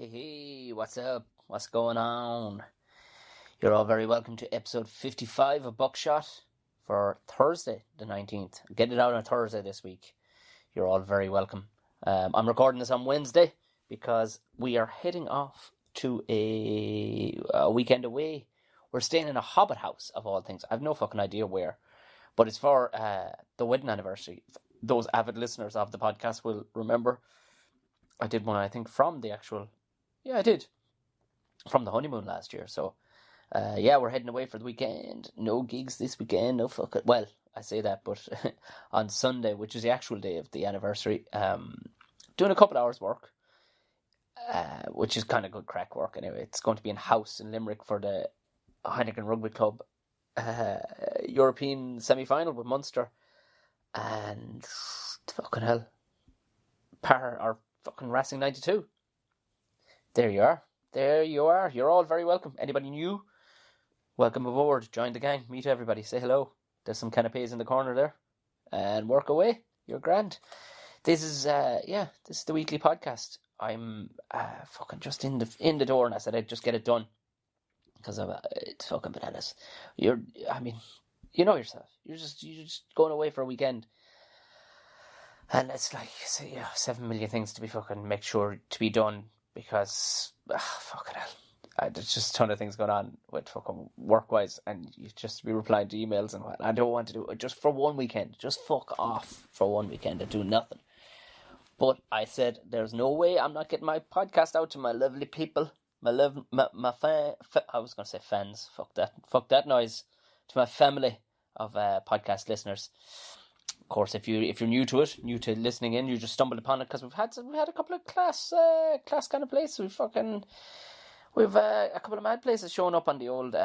Hey, what's up? What's going on? You're all very welcome to episode 55 of Buckshot for Thursday the 19th. Get it out on Thursday this week. You're all very welcome. I'm recording this on Wednesday because we are heading off to a weekend away. We're staying in a hobbit house, of all things. I have no fucking idea where, but it's for the wedding anniversary. Those avid listeners of the podcast will remember I did one, I think, from the actual... Yeah, I did. From the honeymoon last year. So, we're heading away for the weekend. No gigs this weekend. No fuck it. Well, I say that, but on Sunday, which is the actual day of the anniversary, doing a couple hours work, which is kind of good crack work anyway. It's going to be in house in Limerick for the Heineken Rugby Club European semi-final with Munster. And fucking hell, Par or fucking Racing 92. There you are. There you are. You're all very welcome. Anybody new? Welcome aboard. Join the gang. Meet everybody. Say hello. There's some canapes in the corner there. And work away. You're grand. This is this is the weekly podcast. I'm fucking just in the door, and I said I'd just get it done. Because it's fucking bananas. You know yourself. You're just going away for a weekend. And it's like, 7 million things to be fucking make sure to be done. Because, fucking hell, there's just a ton of things going on with fucking work-wise, and you just be replying to emails and what. I don't want to do it just for one weekend. Just fuck off for one weekend and do nothing. But I said, there's no way I'm not getting my podcast out to my lovely people, I was going to say fans. Fuck that noise. To my family of podcast listeners. Of course, if you're new to it, new to listening in, you just stumbled upon it because we've had a couple of class kind of places. We've a couple of mad places showing up on the old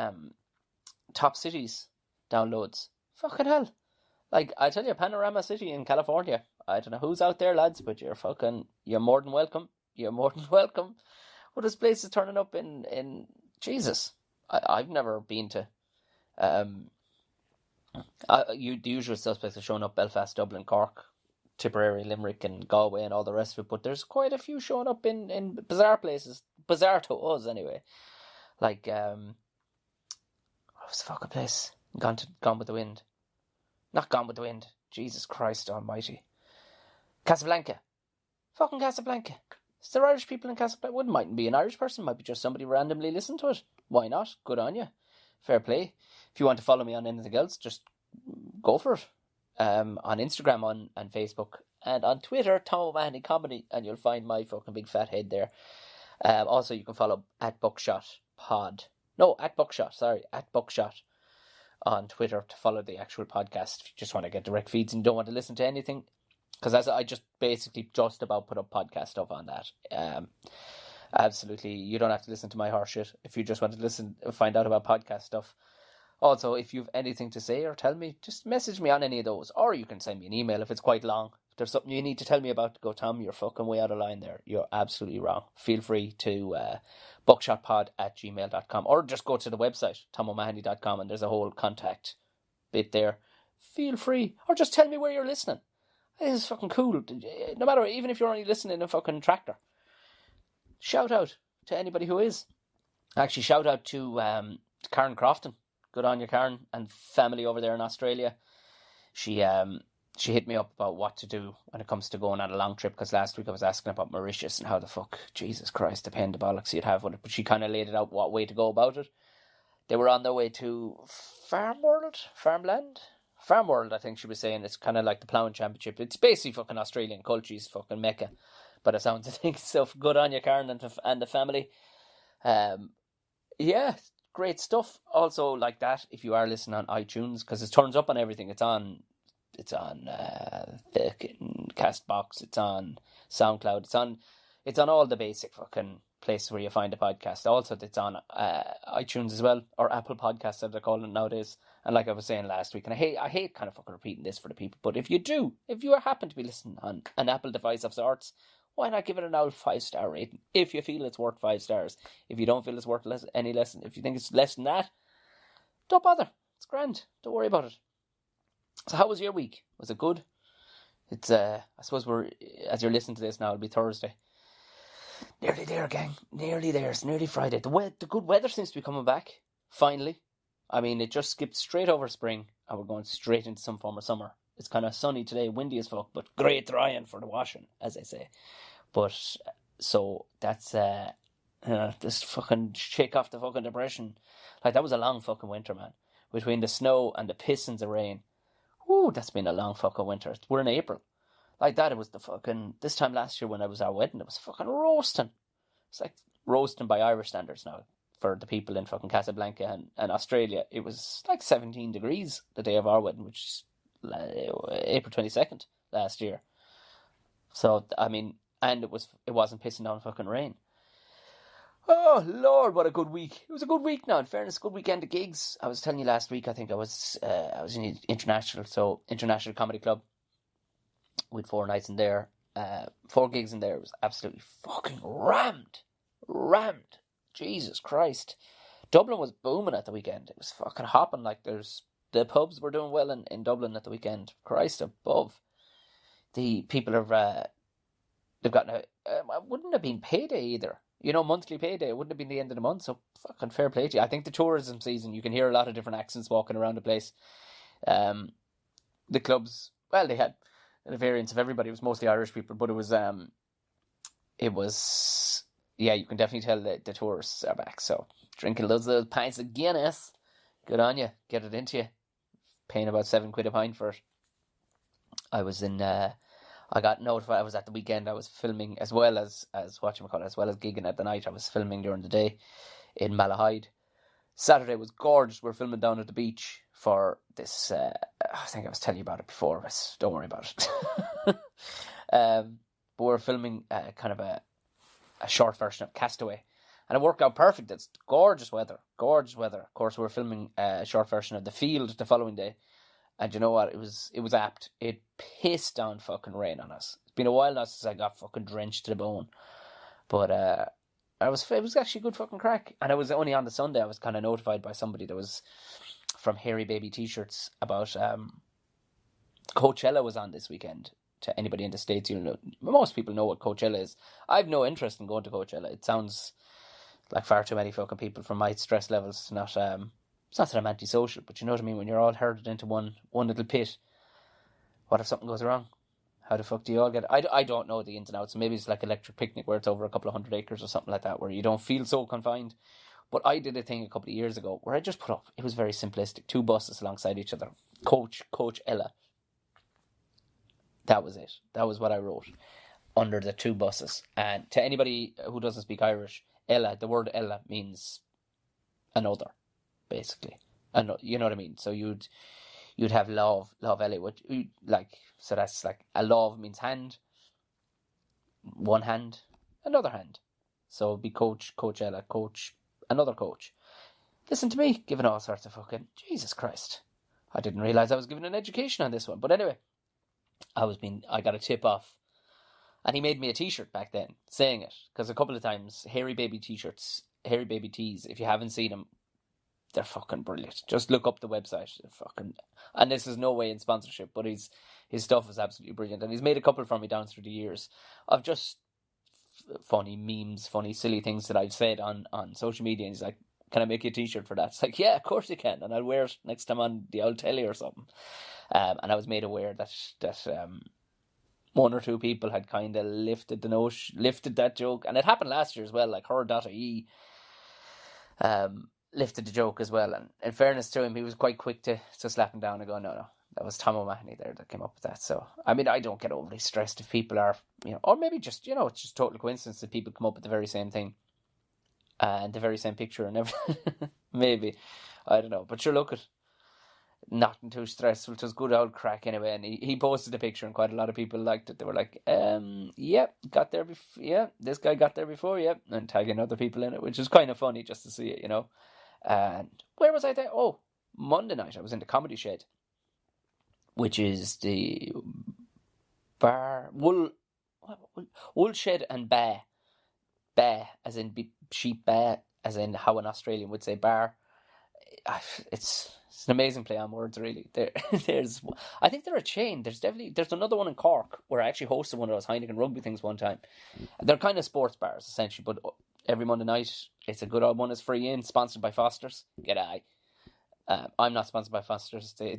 top cities downloads. Fucking hell! Like I tell you, Panorama City in California. I don't know who's out there, lads, but you're more than welcome. You're more than welcome. Well, this place is turning up in Jesus. I've never been to. The usual suspects are showing up: Belfast, Dublin, Cork, Tipperary, Limerick, and Galway, and all the rest of it. But there's quite a few showing up in bizarre places, bizarre to us anyway. Like what was the fucking place? Gone with the Wind, not Gone with the Wind. Jesus Christ Almighty, Casablanca, fucking Casablanca. Is there Irish people in Casablanca? Wouldn't mightn't be an Irish person. Might be just somebody randomly listening to it. Why not? Good on you. Fair play. If you want to follow me on anything else, just go for it. On Instagram, and Facebook, and on Twitter, Tom O'Mahony Comedy, and you'll find my fucking big fat head there. Also, you can follow at Buckshot on Twitter to follow the actual podcast if you just want to get direct feeds and don't want to listen to anything. Because I just basically just about put up podcast stuff on that. Absolutely, you don't have to listen to my horse shit if you just want to find out about podcast stuff. Also, if you have anything to say or tell me, just message me on any of those, or you can send me an email if it's quite long. If there's something you need to tell me about, go, Tom, you're fucking way out of line there. You're absolutely wrong. Feel free to buckshotpod@gmail.com, or just go to the website, tomomahony.com, and there's a whole contact bit there. Feel free, or just tell me where you're listening. This is fucking cool. No matter, even if you're only listening in a fucking tractor. Shout out to anybody who is. Actually, shout out to Karen Crofton. Good on you, Karen, and family over there in Australia. She hit me up about what to do when it comes to going on a long trip, because last week I was asking about Mauritius and how the fuck, Jesus Christ, the pain the bollocks you'd have with it. But she kind of laid it out what way to go about it. They were on their way to Farmworld, I think she was saying. It's kind of like the ploughing championship. It's basically fucking Australian culture's fucking mecca. But it sounds, I think, so good on you, Karen, and the family. Great stuff. Also, like that, if you are listening on iTunes, because it turns up on everything. It's on the Castbox. It's on SoundCloud. It's on all the basic fucking places where you find a podcast. Also, it's on iTunes as well, or Apple Podcasts as they're calling it nowadays. And like I was saying last week, and I hate kind of fucking repeating this for the people, but if you happen to be listening on an Apple device of sorts, why not give it an old 5-star rating if you feel it's worth 5 stars? If you don't feel it's worth any less, if you think it's less than that, don't bother. It's grand. Don't worry about it. So how was your week? Was it good? It's I suppose as you're listening to this now, it'll be Thursday. Nearly there, gang. Nearly there. It's nearly Friday. The good weather seems to be coming back. Finally. I mean, it just skipped straight over spring, and we're going straight into some form of summer. It's kind of sunny today, windy as fuck, but great drying for the washing, as they say. But, so, that's, just fucking shake off the fucking depression. Like, that was a long fucking winter, man. Between the snow and the pissings of rain. Woo, that's been a long fucking winter. We're in April. Like that, it was the fucking... This time last year when I was at our wedding, it was fucking roasting. It's like roasting by Irish standards now. For the people in fucking Casablanca and Australia, it was like 17 degrees the day of our wedding, which is April 22nd last year. So, I mean, and it wasn't pissing down fucking rain. Oh, Lord, what a good week. It was a good week now. In fairness, good weekend of gigs. I was telling you last week, I think I was in International Comedy Club. With 4 nights in there. 4 gigs in there. It was absolutely fucking rammed. Jesus Christ. Dublin was booming at the weekend. It was fucking hopping like the pubs were doing well in Dublin at the weekend. Christ above. The people have, they've gotten wouldn't have been payday either. You know, monthly payday. It wouldn't have been the end of the month, so fucking fair play to you. I think the tourism season, you can hear a lot of different accents walking around the place. The clubs, well, they had a variance of everybody. It was mostly Irish people, but it was, yeah, you can definitely tell that the tourists are back. So, drinking loads of those pints of Guinness. Good on you. Get it into you. Paying about £7 a pint for it. I was I got notified. I was at the weekend. I was filming as well as whatchamacallit, as well as gigging at the night. I was filming during the day in Malahide. Saturday was gorgeous. We're filming down at the beach for this. I think I was telling you about it before, but don't worry about it. But we're filming kind of a short version of Castaway, and it worked out perfect. It's gorgeous weather. Of course, we're filming a short version of The Field the following day, and you know what? It was apt. It pissed down fucking rain on us. It's been a while now since I got fucking drenched to the bone, but it was actually good fucking crack. And it was only on the Sunday I was kind of notified by somebody that was from Hairy Baby T-shirts about Coachella was on this weekend. To anybody in the States, you'll know. Most people know what Coachella is. I have no interest in going to Coachella. It sounds like far too many fucking people for my stress levels. It's not that I'm antisocial, but you know what I mean? When you're all herded into one little pit, what if something goes wrong? How the fuck do you all get... I don't know the ins and outs. Maybe it's like Electric Picnic where it's over a couple of 100 acres or something like that, where you don't feel so confined. But I did a thing a couple of years ago where I just put up... It was very simplistic. 2 buses alongside each other. Coachella. That was it. That was what I wrote under the 2 buses. And to anybody who doesn't speak Irish, Ella, the word Ella means another, basically. You know what I mean? So you'd have love Ella, which like, so that's like a love means hand, one hand, another hand. So it'd be coach Ella, coach, another coach. Listen to me, giving all sorts of fucking Jesus Christ. I didn't realise I was giving an education on this one, but anyway. I got a tip off, and he made me a T-shirt back then saying it, because a couple of times Hairy Baby T-shirts, Hairy Baby tees, if you haven't seen them, they're fucking brilliant. Just look up the website. They're fucking, and this is no way in sponsorship, but his stuff is absolutely brilliant, and he's made a couple for me down through the years of just funny memes, funny silly things that I've said on social media, and he's like, can I make you a T-shirt for that? It's like, yeah, of course you can, and I'll wear it next time on the old telly or something. And I was made aware that 1 or 2 people had kind of lifted that joke, and it happened last year as well. Like her.ie lifted the joke as well, and in fairness to him, he was quite quick to slap him down and go, no, that was Tom O'Mahony there that came up with that. So I mean, I don't get overly stressed if people are, or maybe just it's just total coincidence that people come up with the very same thing. And the very same picture and everything. Maybe. I don't know. But sure, look at nothing too stressful. It was good old crack anyway. And he posted a picture and quite a lot of people liked it. They were like, got there before. Yeah, this guy got there before. Yeah. And tagging other people in it, which is kind of funny just to see it, And where was I there? Oh, Monday night I was in the Comedy Shed, which is the bar, wool shed and bar. Ba, as in sheep ba, as in how an Australian would say bar. It's It's an amazing play on words, really. I think they're a chain. There's another one in Cork where I actually hosted one of those Heineken rugby things one time. They're kind of sports bars essentially, but every Monday night it's a good old one. It's free in, sponsored by Foster's. G'day. I'm not sponsored by Foster's. The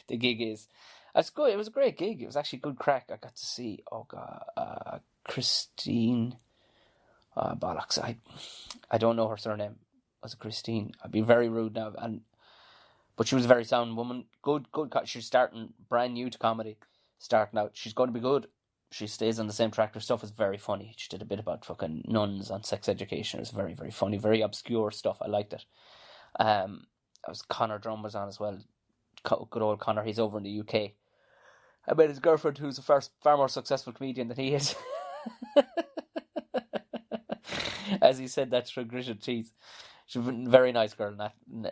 gig is. It's good. It was a great gig. It was actually good crack. I got to see Christine. Bollocks. I don't know her surname. Was it Christine? I'd be very rude now, but she was a very sound woman. Good. She's starting brand new to comedy. Starting out, she's going to be good. She stays on the same track. Her stuff is very funny. She did a bit about fucking nuns on sex education. It was very, very funny. Very obscure stuff. I liked it. I was Connor Drum was on as well. Good old Connor. He's over in the UK. I met his girlfriend, who's a far more successful comedian than he is. As he said that through gritted teeth. She's a very nice girl,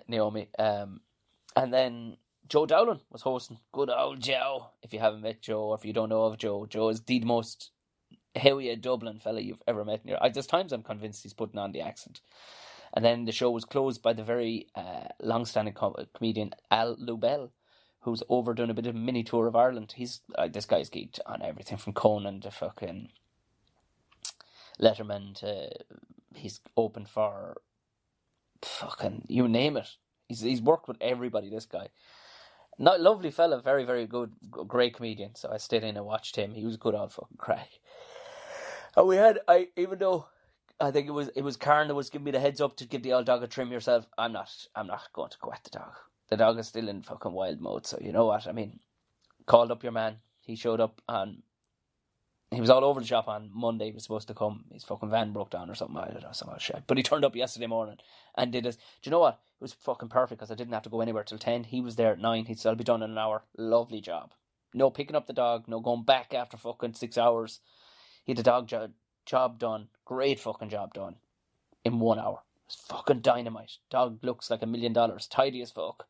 Naomi. And then Joe Dowling was hosting. Good old Joe. If you haven't met Joe, or if you don't know of Joe, Joe is the most howy Dublin fella you've ever met. There's times I'm convinced he's putting on the accent. And then the show was closed by the very long-standing comedian Al Lubell, who's over doing a bit of a mini tour of Ireland. This guy's geeked on everything from Conan to fucking Letterman to he's open for fucking you name it. He's worked with everybody. This guy, not lovely fella, very very good, great comedian. So I stayed in and watched him. He was a good old fucking crack. And even though I think it was Karen that was giving me the heads up to give the old dog a trim yourself. I'm not going to go at the dog. The dog is still in fucking wild mode. So you know what I mean. Called up your man. He showed up and he was all over the shop on Monday. He was supposed to come. His fucking van broke down or something. I don't know, some shit. But he turned up yesterday morning and did it. Do you know what? It was fucking perfect because I didn't have to go anywhere till 10. He was there at 9. He'd still be done in an hour. Lovely job. No picking up the dog. No going back after fucking 6 hours. He had the dog job done. Great fucking job done. In 1 hour. It was fucking dynamite. Dog looks like $1 million. Tidy as fuck.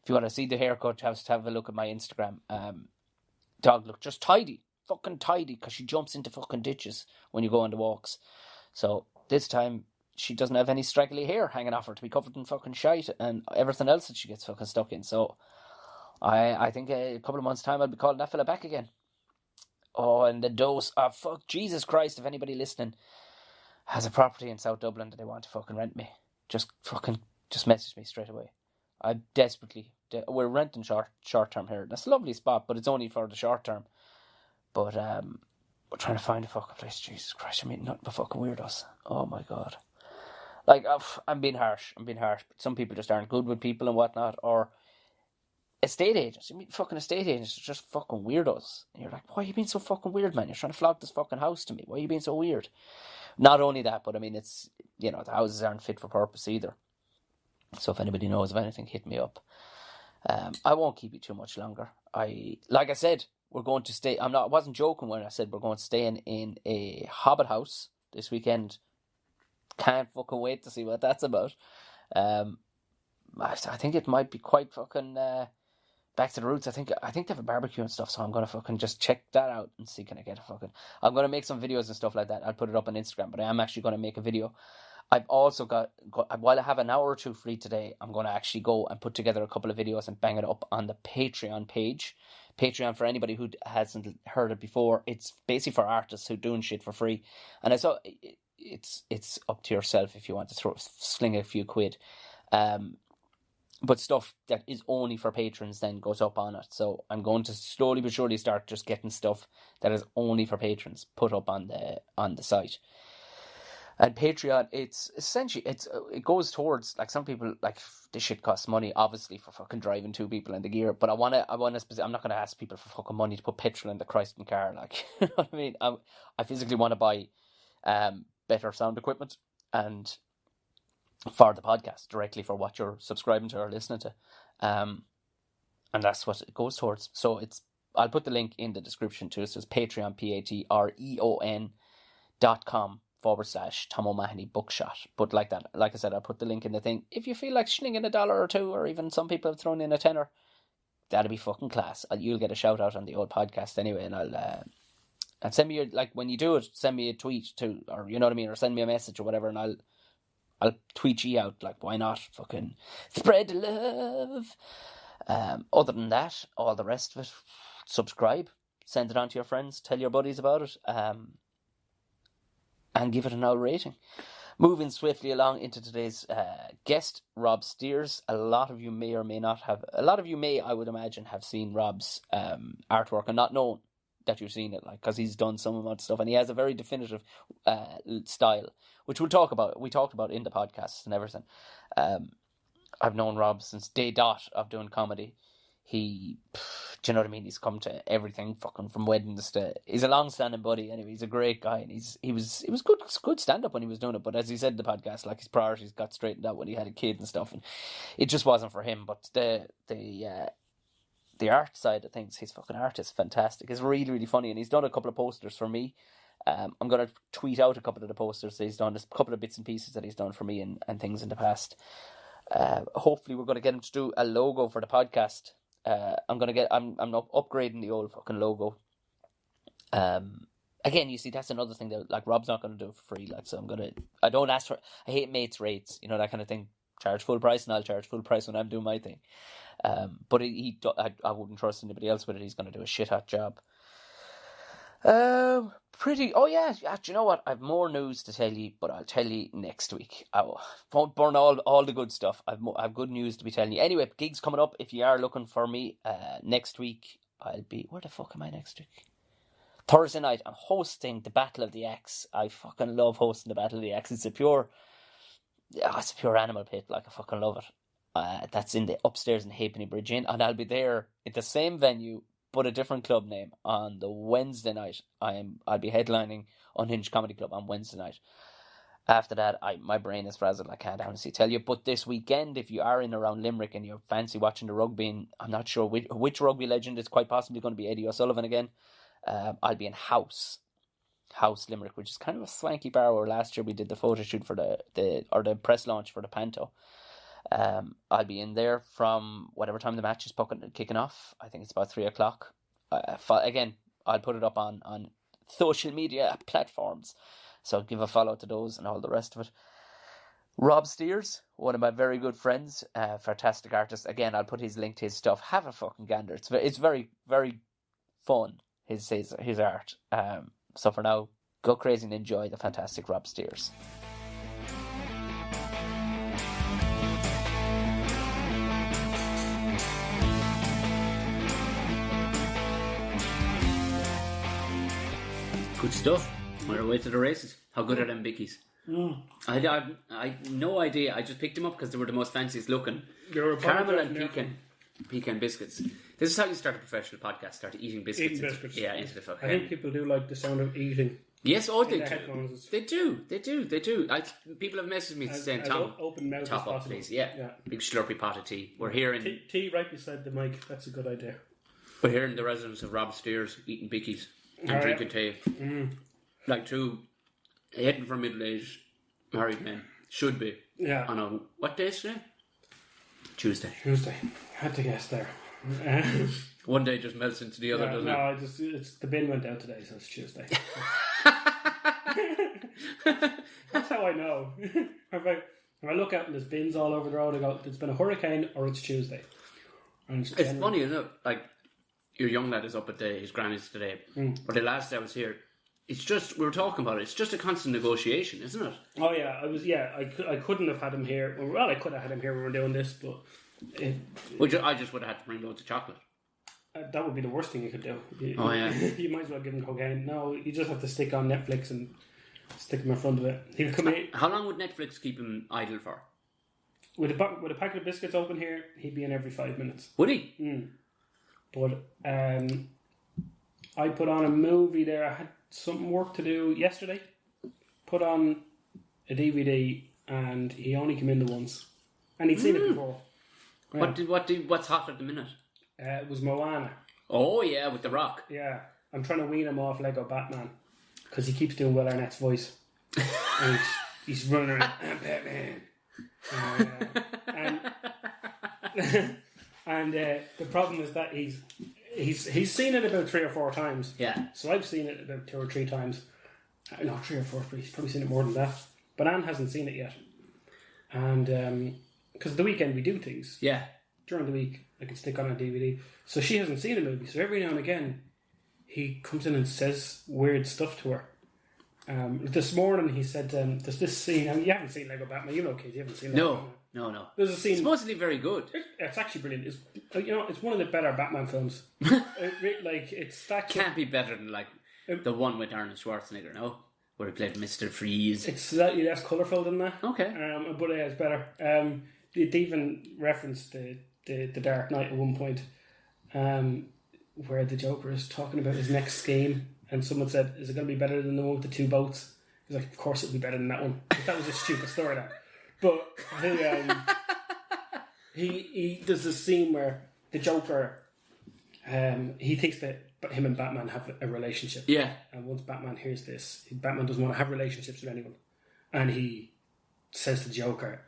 If you want to see the haircut, have a look at my Instagram. Dog looked just tidy. Fucking tidy, because she jumps into fucking ditches when you go on the walks. So this time she doesn't have any straggly hair hanging off her to be covered in fucking shite and everything else that she gets fucking stuck in. So I think a couple of months' time I'll be calling that fella back again. Oh, and the dose of fuck Jesus Christ, if anybody listening has a property in South Dublin that they want to fucking rent me, just message me straight away. I desperately we're renting short term here. That's a lovely spot, but it's only for the short term. But we're trying to find a fucking place. Jesus Christ, I mean, nothing but fucking weirdos. Oh my God. Like, I'm being harsh. But some people just aren't good with people and whatnot. Or estate agents. You mean fucking estate agents are just fucking weirdos. And you're like, why are you being so fucking weird, man? You're trying to flog this fucking house to me. Why are you being so weird? Not only that, but I mean, it's, the houses aren't fit for purpose either. So if anybody knows of anything, hit me up. I won't keep you too much longer. Like I said, we're going to stay. I wasn't joking when I said we're going to stay in a Hobbit house this weekend. Can't fucking wait to see what that's about. I think it might be quite fucking back to the roots. I think they have a barbecue and stuff, so I'm gonna fucking just check that out and see can I get a fucking. I'm gonna make some videos and stuff like that. I'll put it up on Instagram, but I am actually gonna make a video. I've also got while I have an hour or two free today, I'm gonna actually go and put together a couple of videos and bang it up on the Patreon page. Patreon, for anybody who hasn't heard it before, it's basically for artists who are doing shit for free. And I saw it's up to yourself if you want to sling a few quid. But stuff that is only for patrons then goes up on it. So I'm going to slowly but surely start just getting stuff that is only for patrons put up on the site. And Patreon, it's essentially it goes towards, like, some people, like, this shit costs money obviously for fucking driving 2 people in the gear, but I'm not going to ask people for fucking money to put petrol in the Christ car, like, you know what I mean? I physically want to buy better sound equipment and for the podcast directly for what you're subscribing to or listening to, and that's what it goes towards. So I'll put the link in the description too. It says Patreon, patreon.com/Tom O'Mahony Bookshot. But like I said, I'll put the link in the thing. If you feel like slinging $1 or $2, or even some people have thrown in a tenner, that'll be fucking class. You'll get a shout out on the old podcast anyway, and and send me when you do it, send me a tweet too, or you know what I mean, or send me a message or whatever, and I'll tweet you out, like, why not? Fucking spread the love. Other than that, all the rest of it, subscribe, send it on to your friends, tell your buddies about it, and give it an old rating. Moving swiftly along into today's guest, Rob Stears. A lot of you may, I would imagine, have seen Rob's artwork and not known that you've seen it, like, because he's done some amount of stuff and he has a very definitive style, which we'll talk about. We talked about in the podcast and everything. I've known Rob since day dot of doing comedy. Do you know what I mean? He's come to everything, fucking from weddings to. He's a long-standing buddy. Anyway, he's a great guy, and he was good stand-up when he was doing it. But as he said in the podcast, like, his priorities got straightened out when he had a kid and stuff, and it just wasn't for him. But the art side of things, his fucking art is fantastic. It's really, really funny, and he's done a couple of posters for me. I'm going to tweet out a couple of the posters that he's done. There's a couple of bits and pieces that he's done for me and things in the past. Hopefully we're going to get him to do a logo for the podcast. I'm upgrading the old fucking logo. Again, you see, that's another thing that, like, Rob's not going to do it for free. Like, so I don't ask for. I hate mates rates, you know, that kind of thing. Charge full price, and I'll charge full price when I'm doing my thing. But I wouldn't trust anybody else with it. He's going to do a shit hot job. Oh yeah, do you know what? I've more news to tell you, but I'll tell you next week. I won't burn all the good stuff. I've good news to be telling you. Anyway, gigs coming up. If you are looking for me, next week I'll be. Where the fuck am I next week? Thursday night. I'm hosting the Battle of the Axe. I fucking love hosting the Battle of the Axe. It's a pure animal pit. Like, I fucking love it. That's in the upstairs in Halfpenny Bridge Inn, and I'll be there at the same venue, but a different club name, on the Wednesday night. I'll be headlining Unhinged Comedy Club on Wednesday night. After that, my brain is frazzled. I can't honestly tell you. But this weekend, if you are in around Limerick and you fancy watching the rugby, and I'm not sure which rugby legend, it's quite possibly going to be Eddie O'Sullivan again. I'll be in House Limerick, which is kind of a swanky bar where last year we did the photo shoot for the press launch for the Panto. I'll be in there from whatever time the match is kicking off. I think it's about 3:00. Again, I'll put it up on social media platforms, so give a follow to those and all the rest of it. Rob Stears, one of my very good friends, fantastic artist. Again, I'll put his link to his stuff. Have a fucking gander. It's very, very fun, his art. So for now, go crazy and enjoy the fantastic Rob Stears. Good stuff. We're away to the races. How good are them bickies? I had no idea. I just picked them up because they were the most fanciest looking. Caramel and pecan biscuits. This is how you start a professional podcast. Start eating biscuits. Into the fucking. I think people do like the sound of eating. Yes, they do. They do. People have messaged me saying, "Tom, open mouth top up, please." Yeah, big slurpy pot of tea. We're here in tea right beside the mic. That's a good idea. We're here in the residence of Rob Stears, eating bickies and drinking tea. Like two heading for middle-aged married men should be. Yeah. On a what day is today? Tuesday. Had to guess there. One day just melts into the other, doesn't it? No, it's the bin went out today, so it's Tuesday. That's how I know. If I look out and there's bins all over the road, I go, it's been a hurricane or it's Tuesday. And it's funny, isn't it? Like, your young lad is up at his granny's today, or the last day I was here. It's just, we were talking about it, it's just a constant negotiation, isn't it? Oh yeah, I couldn't have had him here. Well, I could have had him here when we were doing this, but... I just would have had to bring loads of chocolate. That would be the worst thing you could do. Oh yeah. You might as well give him cocaine. No, you just have to stick on Netflix and stick him in front of it. He'll come in. How long would Netflix keep him idle for? With a packet of biscuits open here, he'd be in every 5 minutes. Would he? But I put on a movie there. I had some work to do yesterday. Put on a DVD, and he only came in the once, and he'd seen it before. Yeah. What's hot at the minute? It was Moana. Oh yeah, with The Rock. Yeah, I'm trying to wean him off Lego Batman because he keeps doing Will Arnett's voice. And he's running around. I'm Batman. And the problem is that he's seen it about 3 or 4 times. Yeah. So I've seen it about 2 or 3 times. No, 3 or 4. But he's probably seen it more than that. But Anne hasn't seen it yet. And because the weekend we do things. Yeah. During the week, I can stick on a DVD. So she hasn't seen a movie. So every now and again, he comes in and says weird stuff to her. This morning he said, there's this scene, and you haven't seen Lego Batman, you know kids, you haven't seen Lego Batman. No. There's a scene... It's supposedly very good. It's actually brilliant. It's one of the better Batman films. It's that... Can't be better than, like, the one with Arnold Schwarzenegger, no? Where he played Mr. Freeze. It's slightly less colourful than that. Okay. But it's better. They even referenced the Dark Knight at one point, where the Joker is talking about his next scheme, and someone said, "Is it going to be better than the one with the two boats?" He's like, "Of course it'll be better than that one." But that was a stupid story. That, but he does this scene where the Joker, he thinks that him and Batman have a relationship. Yeah. And once Batman hears this, Batman doesn't want to have relationships with anyone, and he says to the Joker,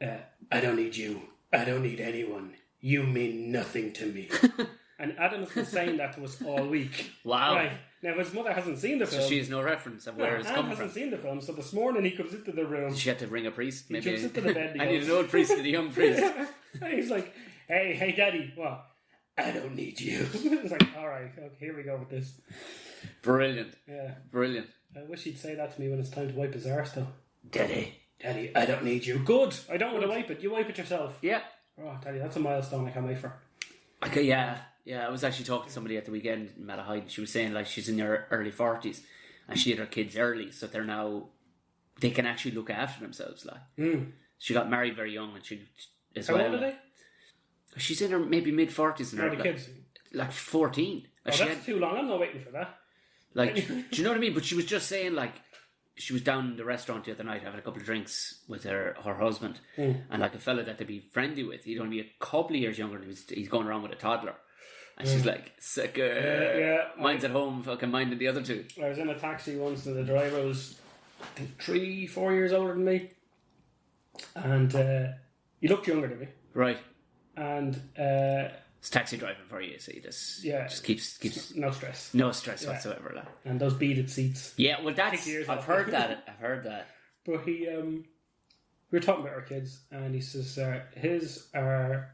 "I don't need you. I don't need anyone. You mean nothing to me." And Adam has been saying that to us all week. Wow. Right. Now, his mother hasn't seen the film. So she has no reference of where it's come from. hasn't seen the film, so this morning he comes into the room. She had to ring a priest. He Maybe jumps into the bed. I need an old priest and a young priest. And he's like, hey, Daddy, what? I don't need you. It's like, all right, okay, here we go with this. Brilliant. Yeah. Brilliant. I wish he'd say that to me when it's time to wipe his arse, though. Daddy, I don't need you. Good. I don't want to wipe it. You wipe it yourself. Yeah. Oh, Daddy, that's a milestone I can't wait for. Okay, yeah. I was actually talking to somebody at the weekend in Malahide, and she was saying, like, she's in her early 40s, and she had her kids early, so they can actually look after themselves, like. She got married very young, and she as How well. old are they? She's in her maybe mid-40s. How are the kids? Like 14. Oh, that's too long. I'm not waiting for that. Like, do you know what I mean? But she was just saying, like, she was down in the restaurant the other night having a couple of drinks with her husband, and like a fella that they'd be friendly with, he'd only be a couple of years younger, and he's going around with a toddler. And she's like, sucker. Yeah. Mine's at home, fucking minding the other two. I was in a taxi once, and the driver was 3-4 years older than me. And he looked younger than me. Right. And it's taxi driving for you, so you just keeps no stress. No stress whatsoever. Like. And those beaded seats. Yeah, well I've heard that. But he we were talking about our kids, and he says his are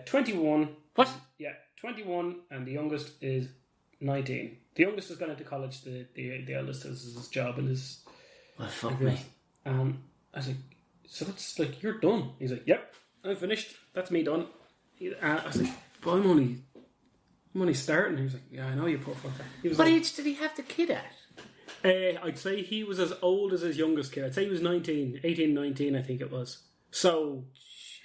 21. What? Yeah, 21, and the youngest is 19. The youngest has gone into college. The eldest has his job and his. Well, fuck me. I was like, so that's like you're done. He's like, yep, I'm finished. That's me done. I was like, but I'm only starting. He was like, yeah, I know, you poor fucker. What age did he have the kid at? I'd say he was as old as his youngest kid. I'd say he was 18, 19, I think it was. So,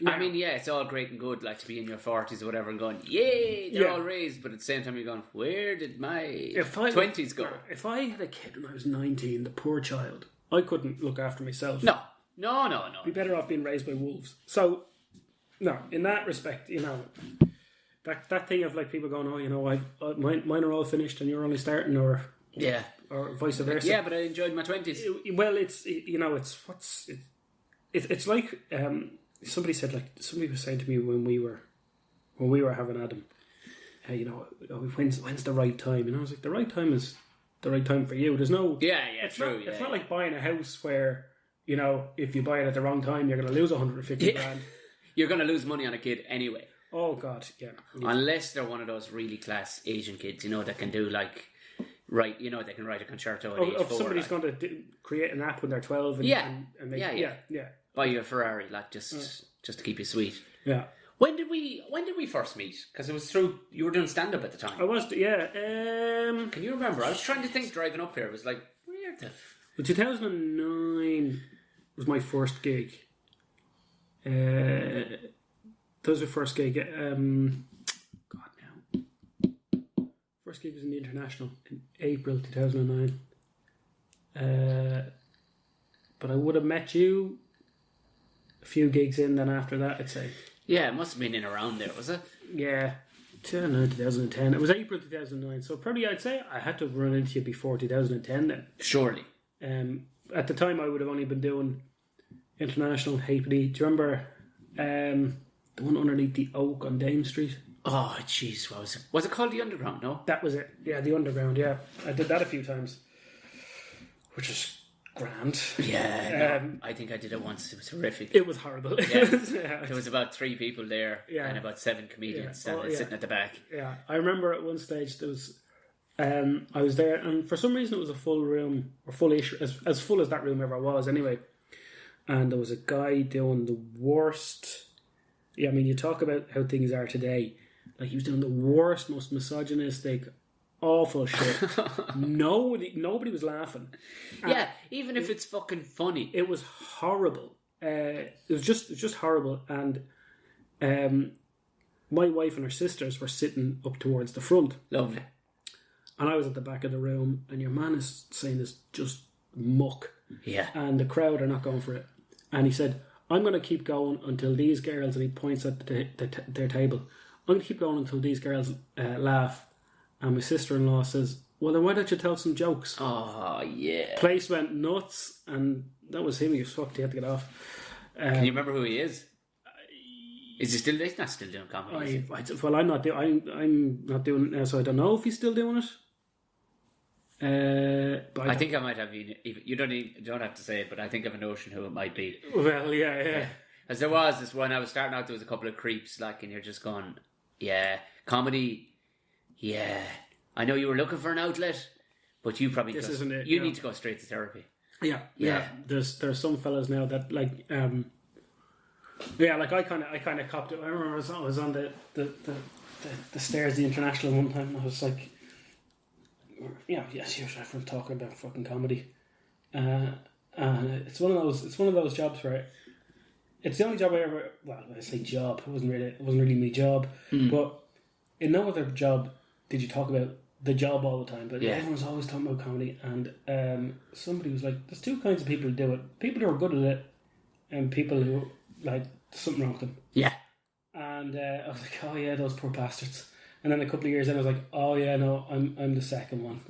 I mean, yeah, it's all great and good, like, to be in your 40s or whatever and going, yay, they're all raised, but at the same time you're going, where did my 20s go? If I had a kid when I was 19, the poor child, I couldn't look after myself. No. Be better off being raised by wolves. So, no, in that respect, you know, that thing of like people going, oh, you know, mine are all finished and you're only starting, or vice versa. Yeah, but I enjoyed my 20s. Well, it's it's like somebody said, like somebody was saying to me when we were having Adam, you know, when's the right time? And I was like, the right time is the right time for you. There's no it's true. It's not like buying a house where, you know, if you buy it at the wrong time, you're going to lose 150 grand. You're going to lose money on a kid anyway. Oh, God, yeah. Unless they're one of those really class Asian kids, you know, that can do like, you know, they can write a concerto at age 4. If somebody's going to create an app when they're 12 and make, buy you a Ferrari, like, just to keep you sweet. Yeah. When did we first meet? Because it was through, you were doing stand-up at the time. I was, yeah. Can you remember? I was trying to think driving up here. It was like, where the... 2009 was my first gig. That was the first gig. First gig was in the International in April 2009. But I would have met you a few gigs in, then after that, I'd say. Yeah, it must have been in around there, was it? Yeah. 2010. It was April 2009. So probably I'd say I had to have run into you before 2010 then. Surely. At the time, I would have only been doing International, Halfpenny. Do you remember the one underneath the Oak on Dame Street? Oh, jeez, what was it? Was it called The Underground, no? That was it. Yeah, The Underground, yeah. I did that a few times. Which is grand. Yeah, no, I think I did it once. It was horrific. It was horrible. Yeah. There was about 3 people there and about 7 comedians sitting at the back. Yeah, I remember at one stage there was, I was there, and for some reason it was a full room, or fullish, as full as that room ever was anyway. And there was a guy doing the worst. Yeah, I mean, you talk about how things are today. Like, he was doing the worst, most misogynistic, awful shit. Nobody was laughing. Yeah, even if it's fucking funny. It was horrible. It was just horrible. And my wife and her sisters were sitting up towards the front. Lovely. And I was at the back of the room, and your man is saying this just muck. Yeah. And the crowd are not going for it. And he said, I'm going to keep going until these girls, and he points at their table, I'm going to keep going until these girls laugh. And my sister-in-law says, well, then why don't you tell some jokes? Oh, yeah. Place went nuts, and that was him. He was fucked. He had to get off. Can you remember who he is? Is he still? He's not still doing comedy. I'm not doing it now, so I don't know if he's still doing it. But I think I might have. You don't have to say it, but I think I have a notion who it might be. Well, yeah. As there was this when I was starting out, there was a couple of creeps, like, and you're just going, yeah, comedy. Yeah, I know you were looking for an outlet, but you probably isn't it. You need to go straight to therapy. Yeah. There's some fellas now that like like I kind of copped it. I remember I was on the stairs, the International one time. And I was like, yes, we're talking about fucking comedy. It's one of those jobs where it's the only job I ever. Well, I say job. It wasn't really my job, but in no other job did you talk about the job all the time. But everyone's always talking about comedy, and somebody was like, "There's 2 kinds of people who do it: people who are good at it, and people who like there's something wrong with them." Yeah. And I was like, "Oh yeah, those poor bastards." And then a couple of years in, I was like, "Oh yeah, no, I'm the second one."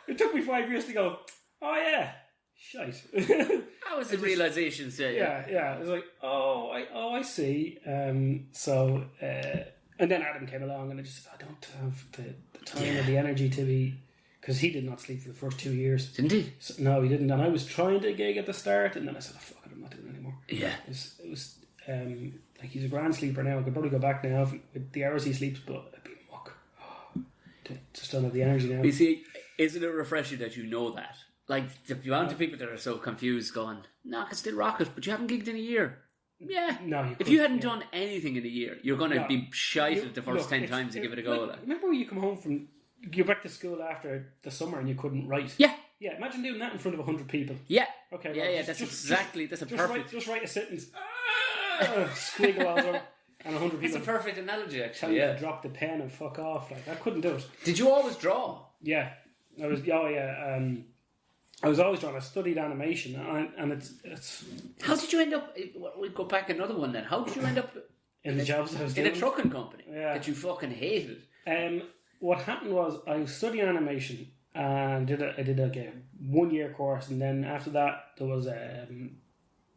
It took me 5 years to go, "Oh yeah, shite." That was the realization stage. Yeah. It was like, I see. And then Adam came along, and I just said, I don't have the time or the energy to be, because he did not sleep for the first 2 years. Didn't he? So, no, he didn't. And I was trying to gig at the start, and then I said, fuck it, I'm not doing it anymore. Yeah. It was like, he's a grand sleeper now. I could probably go back now with the hours he sleeps, but it'd be muck. Just don't have the energy now. You see, isn't it refreshing that you know that? Like, the amount of people that are so confused going, no, I can still rock it, but you haven't gigged in a year. Yeah. No, if you hadn't done anything in a year, you're going to be shite the first 10 times you give it a go. Like, remember when you come home from, you back to school after the summer and you couldn't write? Yeah. Yeah, imagine doing that in front of 100 people. Yeah. Okay. Yeah, that's a perfect. Just write a sentence. Squiggle all over. And 100 people. That's a perfect analogy, actually. Tell you to drop the pen and fuck off. Like, I couldn't do it. Did you always draw? Yeah. I was always drawing. I studied animation, and it's. How did you end up? We'll go back another one then. How did you end up in the jobs I was doing? In a trucking company that you fucking hated? What happened was I was studying animation and I did like a 1-year course, and then after that there was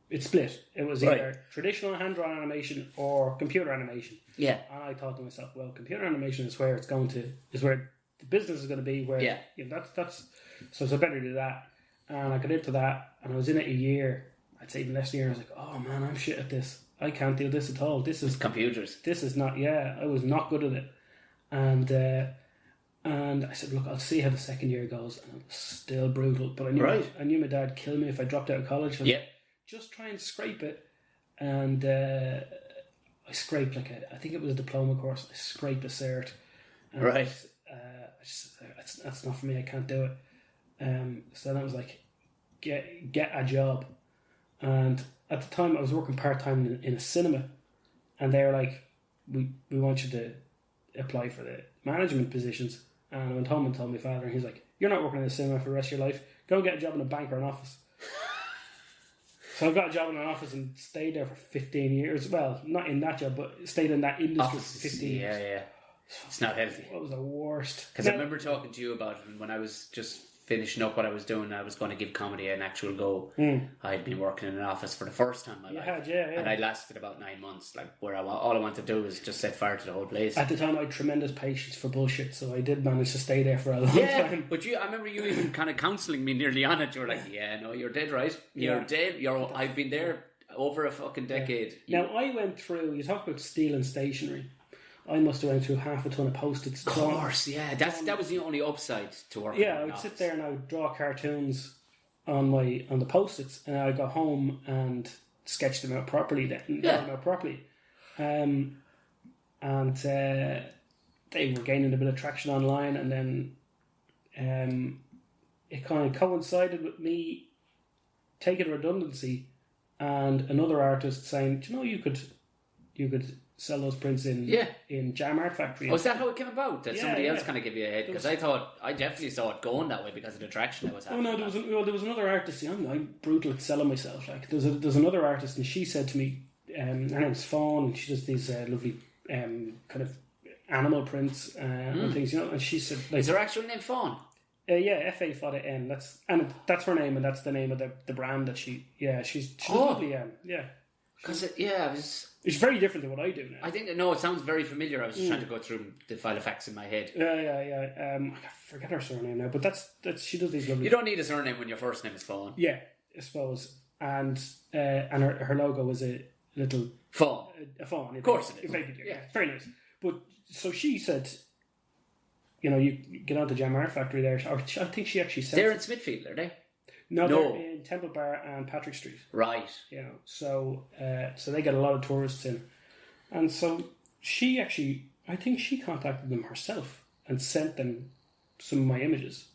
it split. It was either traditional hand-drawn animation or computer animation. Yeah. And I thought to myself, well, computer animation is where the business is going to be. Where that's so I better do that. And I got into that, and I was in it a year. I'd say even less than a year. I was like, oh man, I'm shit at this. I can't do this at all. This is computers. This is not. Yeah, I was not good at it. And I said, look, I'll see how the second year goes. And it was still brutal. But I knew my dad would kill me if I dropped out of college. Yeah. Just try and scrape it. And I scraped I think it was a diploma course. I scraped a cert. And that's not for me. I can't do it. So then I was like, get a job. And at the time I was working part-time in a cinema, and they were like, we want you to apply for the management positions. And I went home and told my father, and he's like, you're not working in a cinema for the rest of your life. Go get a job in a bank or an office. So I got a job in an office and stayed there for 15 years. Well, not in that job, but stayed in that industry for 15 years. Yeah. It's not healthy. What was the worst? Because I remember talking to you about it when I was just finishing up what I was doing. I was going to give comedy an actual go. I'd been working in an office for the first time in my life. And I lasted about 9 months, like where all I wanted to do was just set fire to the whole place. At the time, I had tremendous patience for bullshit, so I did manage to stay there for a long time. But I remember you even kind of counselling me nearly on it. You were like, "Yeah, no, you're dead right. You're dead. I've been there over a fucking decade." Now I went through. You talk about stealing stationery. I must have went through half a ton of Post-its. Of course, that was the only upside to working. Yeah, I would sit there and I would draw cartoons on the Post-its, and I'd go home and sketch them out properly. And they were gaining a bit of traction online, and then it kind of coincided with me taking redundancy and another artist saying, "Do you know you could sell those prints in Jam Art Factory." Oh, is that how it came about? That somebody else kind of gave you a head? Because I definitely saw it going that way because of the traction that was happening. Oh no, there was another artist. I'm brutal at selling myself. Like there's another artist, and she said to me, her name's Fawn, and she does these lovely kind of animal prints and things, and she said, like, is her actual name Fawn? F-A-N. That's her name, and that's the name of the brand that she's lovely. Because it's very different than what I do now. I think it sounds very familiar. I was just trying to go through the file of facts in my head. I forget her surname now, but that's she does these lovely. You don't need a surname when your first name is Fawn. Yeah, I suppose. And her logo was a little fawn. A fawn, of course it is. Very nice. But so she said, you get on to Jam Art Factory there. Or I think she actually said they're in Smithfield, are they? No, they're in Temple Bar and Patrick Street. Right. So they get a lot of tourists in, and so she actually, I think she contacted them herself and sent them some of my images,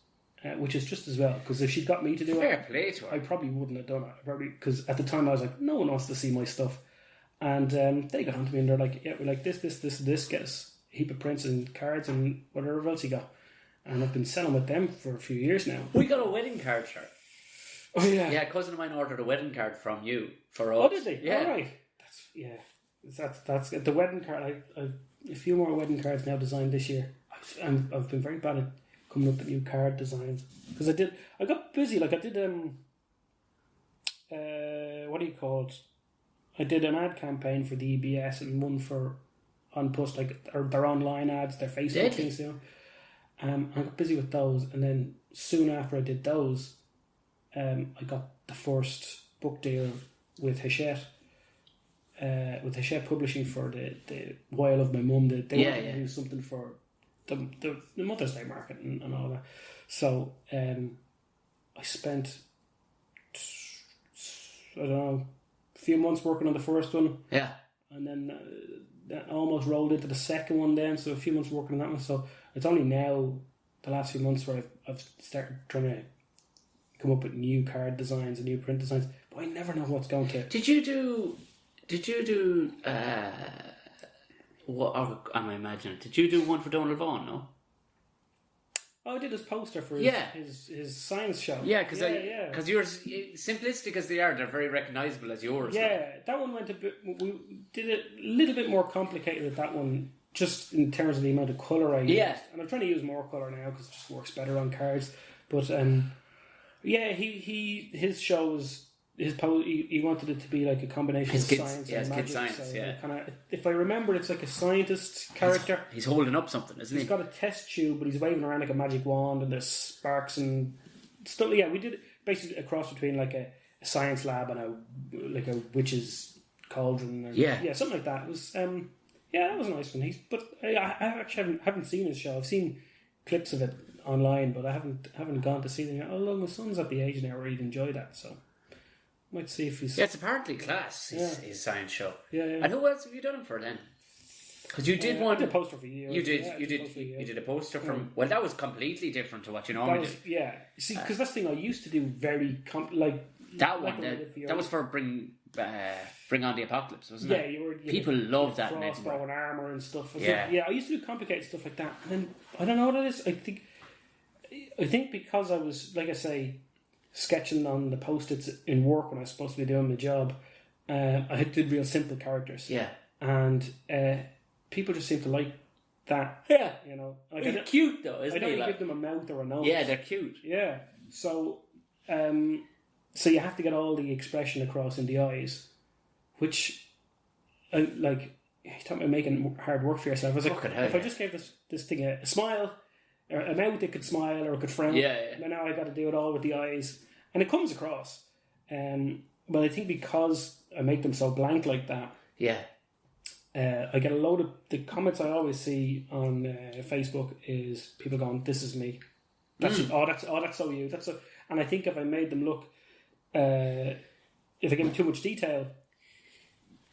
which is just as well, because if she'd got me to do fair play to her, I probably wouldn't have done it. Because at the time I was like, no one wants to see my stuff, and they got onto me and they're like, yeah, we're like this, get us a heap of prints and cards and whatever else you got, and I've been selling with them for a few years now. We got a wedding card shirt. Oh yeah, a cousin of mine ordered a wedding card from you for us. Oh, did they? Yeah, all right. That's the wedding card. I've a few more wedding cards now designed this year. I've been very bad at coming up with new card designs because I got busy. Like I did what do you call it? I did an ad campaign for the EBS and one on Post, like their online ads, their Facebook things. I got busy with those, and then soon after I did those. I got the first book deal with Hachette Publishing for the While of My Mum. They wanted to do something for the Mother's Day market and all that. So I spent I don't know a few months working on the first one. Yeah, and then that almost rolled into the second one. Then so a few months working on that one. So it's only now the last few months where I've started trying to come up with new card designs and new print designs, but I never know what's going to. Did you do? What am I imagining? Did you do one for Donald Vaughan? No. Oh, I did his poster for his science show. Yeah, because you're simplistic as they are, they're very recognisable as yours. Yeah, that one went a bit. We did it a little bit more complicated with that one, just in terms of the amount of colour I used. And I'm trying to use more colour now because it just works better on cards. But his show was he wanted it to be like a combination of science and magic. Kid science, so kind of, if I remember, it's like a scientist character. He's holding up something, isn't he? He's got a test tube, but he's waving around like a magic wand, and there's sparks and stuff. Yeah, we did basically a cross between like a science lab and a witch's cauldron. Or, something like that. It was that was a nice one. I actually haven't seen his show. I've seen clips of it online, but I haven't gone to see them yet. Although my son's at the age now where he'd enjoy that, so might see if he's. Yeah, it's apparently class. His science show. Yeah. And who else have you done it for then? Because you did one. I did a poster for you. You did a poster from. Well, that was completely different to what you normally do. Yeah, see, because that's the thing I used to do very that one. That was for bring on the apocalypse, wasn't it? Yeah, people love that. Crossbow and armor and stuff. Yeah, I used to do complicated stuff like that, and then I don't know what it is. I think because I was, like I say, sketching on the Post-its in work when I was supposed to be doing my job, I did real simple characters. Yeah. And people just seem to like that. Yeah. You know, They're cute though, isn't I don't it? give them a mouth or a nose. Yeah, they're cute. Yeah. So, so you have to get all the expression across in the eyes, which, like, you talk about making hard work for yourself. I was like, if I just gave this thing a smile, or a mouth, it could smile or it could frown. Yeah. And now I got to do it all with the eyes, and it comes across. But I think because I make them so blank like that, yeah, I get a load of the comments I always see on Facebook is people going, "This is me." That's that's so you. And I think if I made them look, if I give them too much detail,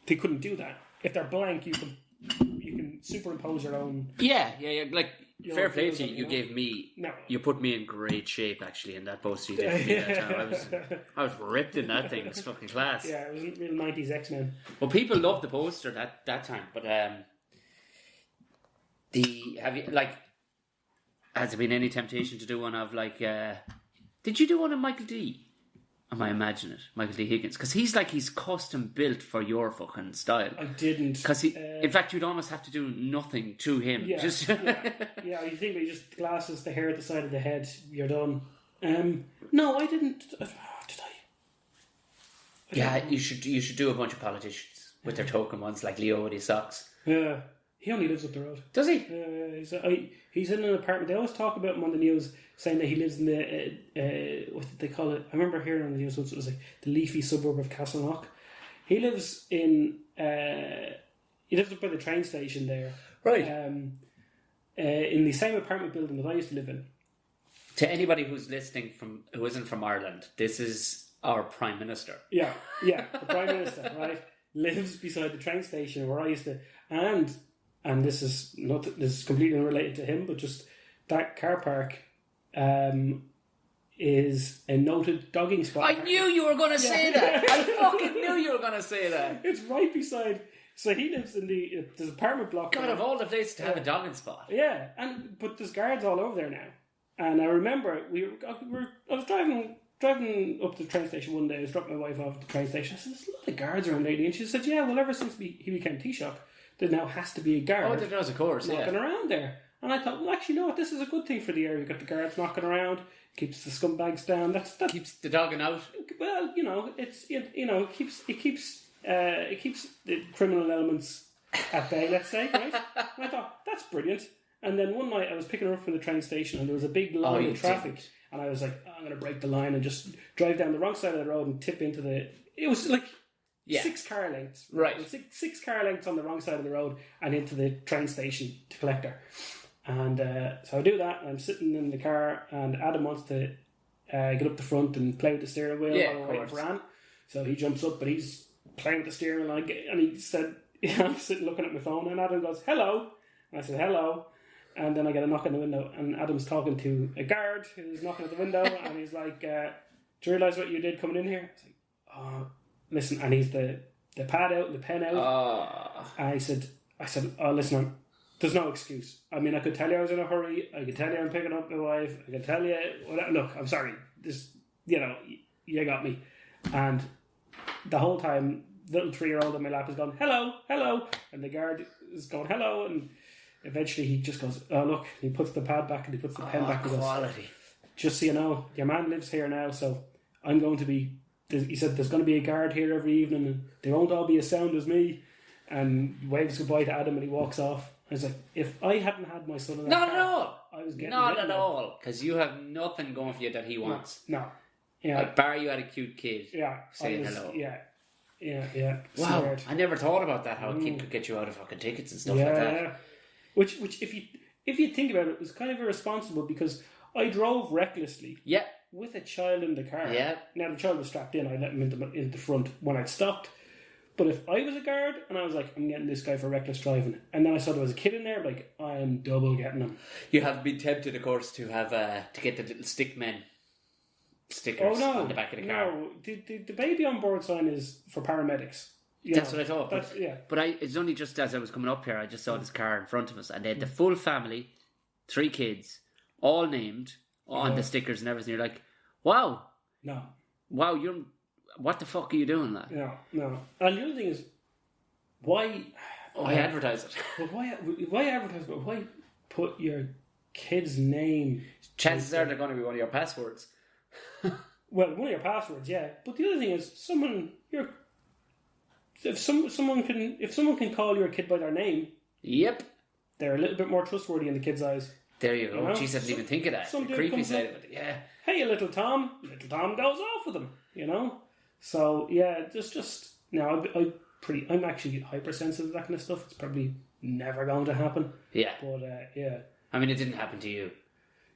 they couldn't do that. If they're blank, you can superimpose your own. Yeah. Like, fair play to you. You know? gave me. No. You put me in great shape actually in that post you did for me that time. I was ripped in that thing. It's fucking class. Yeah, it was real 90s X-Men. Well, people loved the poster that time, but has there been any temptation to do one of like? Did you do one of Michael D? Am I imagining it? Michael D. Higgins, because he's custom built for your fucking style. I didn't. Because in fact, you'd almost have to do nothing to him. Yeah, just yeah. You think just glasses, the hair at the side of the head, you're done. No, I didn't. Did I? Yeah, you should do a bunch of politicians with their token ones, like Leo with his socks. Yeah, he only lives up the road. Does he? He's in an apartment. They always talk about him on the news, saying that he lives in the what did they call it? I remember hearing on the news once it was like the leafy suburb of Castleknock. He lives in he lives up by the train station there, right? In the same apartment building that I used to live in. To anybody who's listening who isn't from Ireland, this is our Prime Minister. Yeah, the Prime Minister, right, lives beside the train station where I used to, and this is completely unrelated to him, but just that car park is a noted dogging spot. I knew you were going to say that. I fucking knew you were going to say that. It's right beside. So he lives in this apartment block. God, of all the places to have a dogging spot. Yeah, but there's guards all over there now. And I remember I was driving up to the train station one day. I was dropping my wife off at the train station. I said, "There's a lot of guards around lately," and she said, "Yeah, well, ever since he became Taoiseach, there now has to be a guard." Oh, there does, of course, knocking around there. And I thought, well, actually, you know what? This is a good thing for the area. You've got the guards knocking around, keeps the scumbags down. That keeps the dogging out. Well, it keeps the criminal elements at bay. Let's say, right? And I thought that's brilliant. And then one night I was picking her up from the train station, and there was a big line of traffic. And I was like, I'm going to break the line and just drive down the wrong side of the road and tip into the. It was like 6 car lengths. Right. Six car lengths on the wrong side of the road and into the train station to collect her. And so I do that, and I'm sitting in the car, and Adam wants to get up the front and play with the steering wheel while I'm waiting for Anne. So he jumps up, but he's playing with the steering wheel, and he said, I'm sitting looking at my phone, and Adam goes, "Hello." And I said, "Hello." And then I get a knock on the window, and Adam's talking to a guard who's knocking at the window, and he's like, "Do you realise what you did coming in here?" I was like, "Oh, listen," and he's the pad out and the pen out. And I said, "Oh, listen, there's no excuse. I mean, I could tell you I was in a hurry. I could tell you I'm picking up my wife. I could tell you, look, I'm sorry. This, you got me." And the whole time, little 3-year-old on my lap is going, "Hello, hello," and the guard is going, "Hello," and eventually he just goes, "Oh, look," he puts the pad back and he puts the pen back. Quality. "Just so you know, your man lives here now, so I'm going to be," he said, "there's going to be a guard here every evening, and they won't all be as sound as me." And he waves goodbye to Adam and he walks off. I was like, if I hadn't had my son in that Not car, at all. I was getting Not at all. Because you have nothing going for you that he wants. No. Yeah. Like, bar you had a cute kid. Yeah. Saying hello. Yeah. Wow. Scared. I never thought about that, how a kid could get you out of fucking tickets and stuff like that. Yeah. Which if you think about it, was kind of irresponsible because I drove recklessly. Yeah. With a child in the car. Yeah. Now the child was strapped in. I let him in the front when I'd stopped. But if I was a guard and I was like, I'm getting this guy for reckless driving, and then I saw there was a kid in there, like, I am double getting him. You have been tempted, of course, to have to get the little stick men stickers on the back of the car. No, the baby on board sign is for paramedics. That's what I thought. But it's only just as I was coming up here, I just saw this car in front of us, and they had the full family, 3 kids, all named on the stickers and everything. You're like, wow. No. Wow, what the fuck are you doing, lad? No. And the other thing is, why... Why advertise it? But why advertise? But why put your kid's name? Chances are they're going to be one of your passwords. Well, one of your passwords, yeah. But the other thing is, if someone can call your kid by their name, yep, they're a little bit more trustworthy in the kid's eyes. There you go. Jeez, I didn't even think of that. The creepy side of it, yeah. Hey, little Tom. Little Tom goes off with him, you know? So, yeah, just... Now, I'm actually hypersensitive to that kind of stuff. It's probably never going to happen. Yeah. But, yeah. I mean, it didn't happen to you.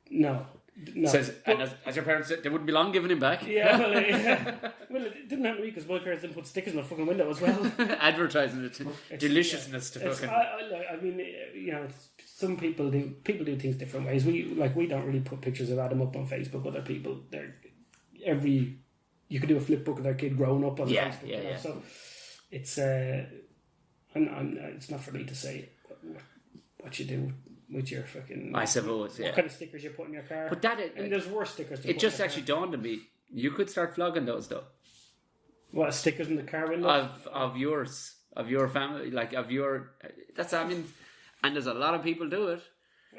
No. And as your parents said, they wouldn't be long giving him back. Yeah, well, it didn't happen to me because my parents didn't put stickers in the fucking window as well. Advertising it, deliciousness to fucking... I mean, you know, some people do things different ways. We don't really put pictures of Adam up on Facebook. Other people, you could do a flip book of their kid growing up on Facebook. Yeah. So it's it's not for me to say what you do with your fucking... I suppose, yeah. What kind of stickers you put in your car. But there's worse stickers to it just actually dawned on me. You could start flogging those, though. What, stickers in the car window? Of yours. Of your family. Like, of your... And there's a lot of people do it.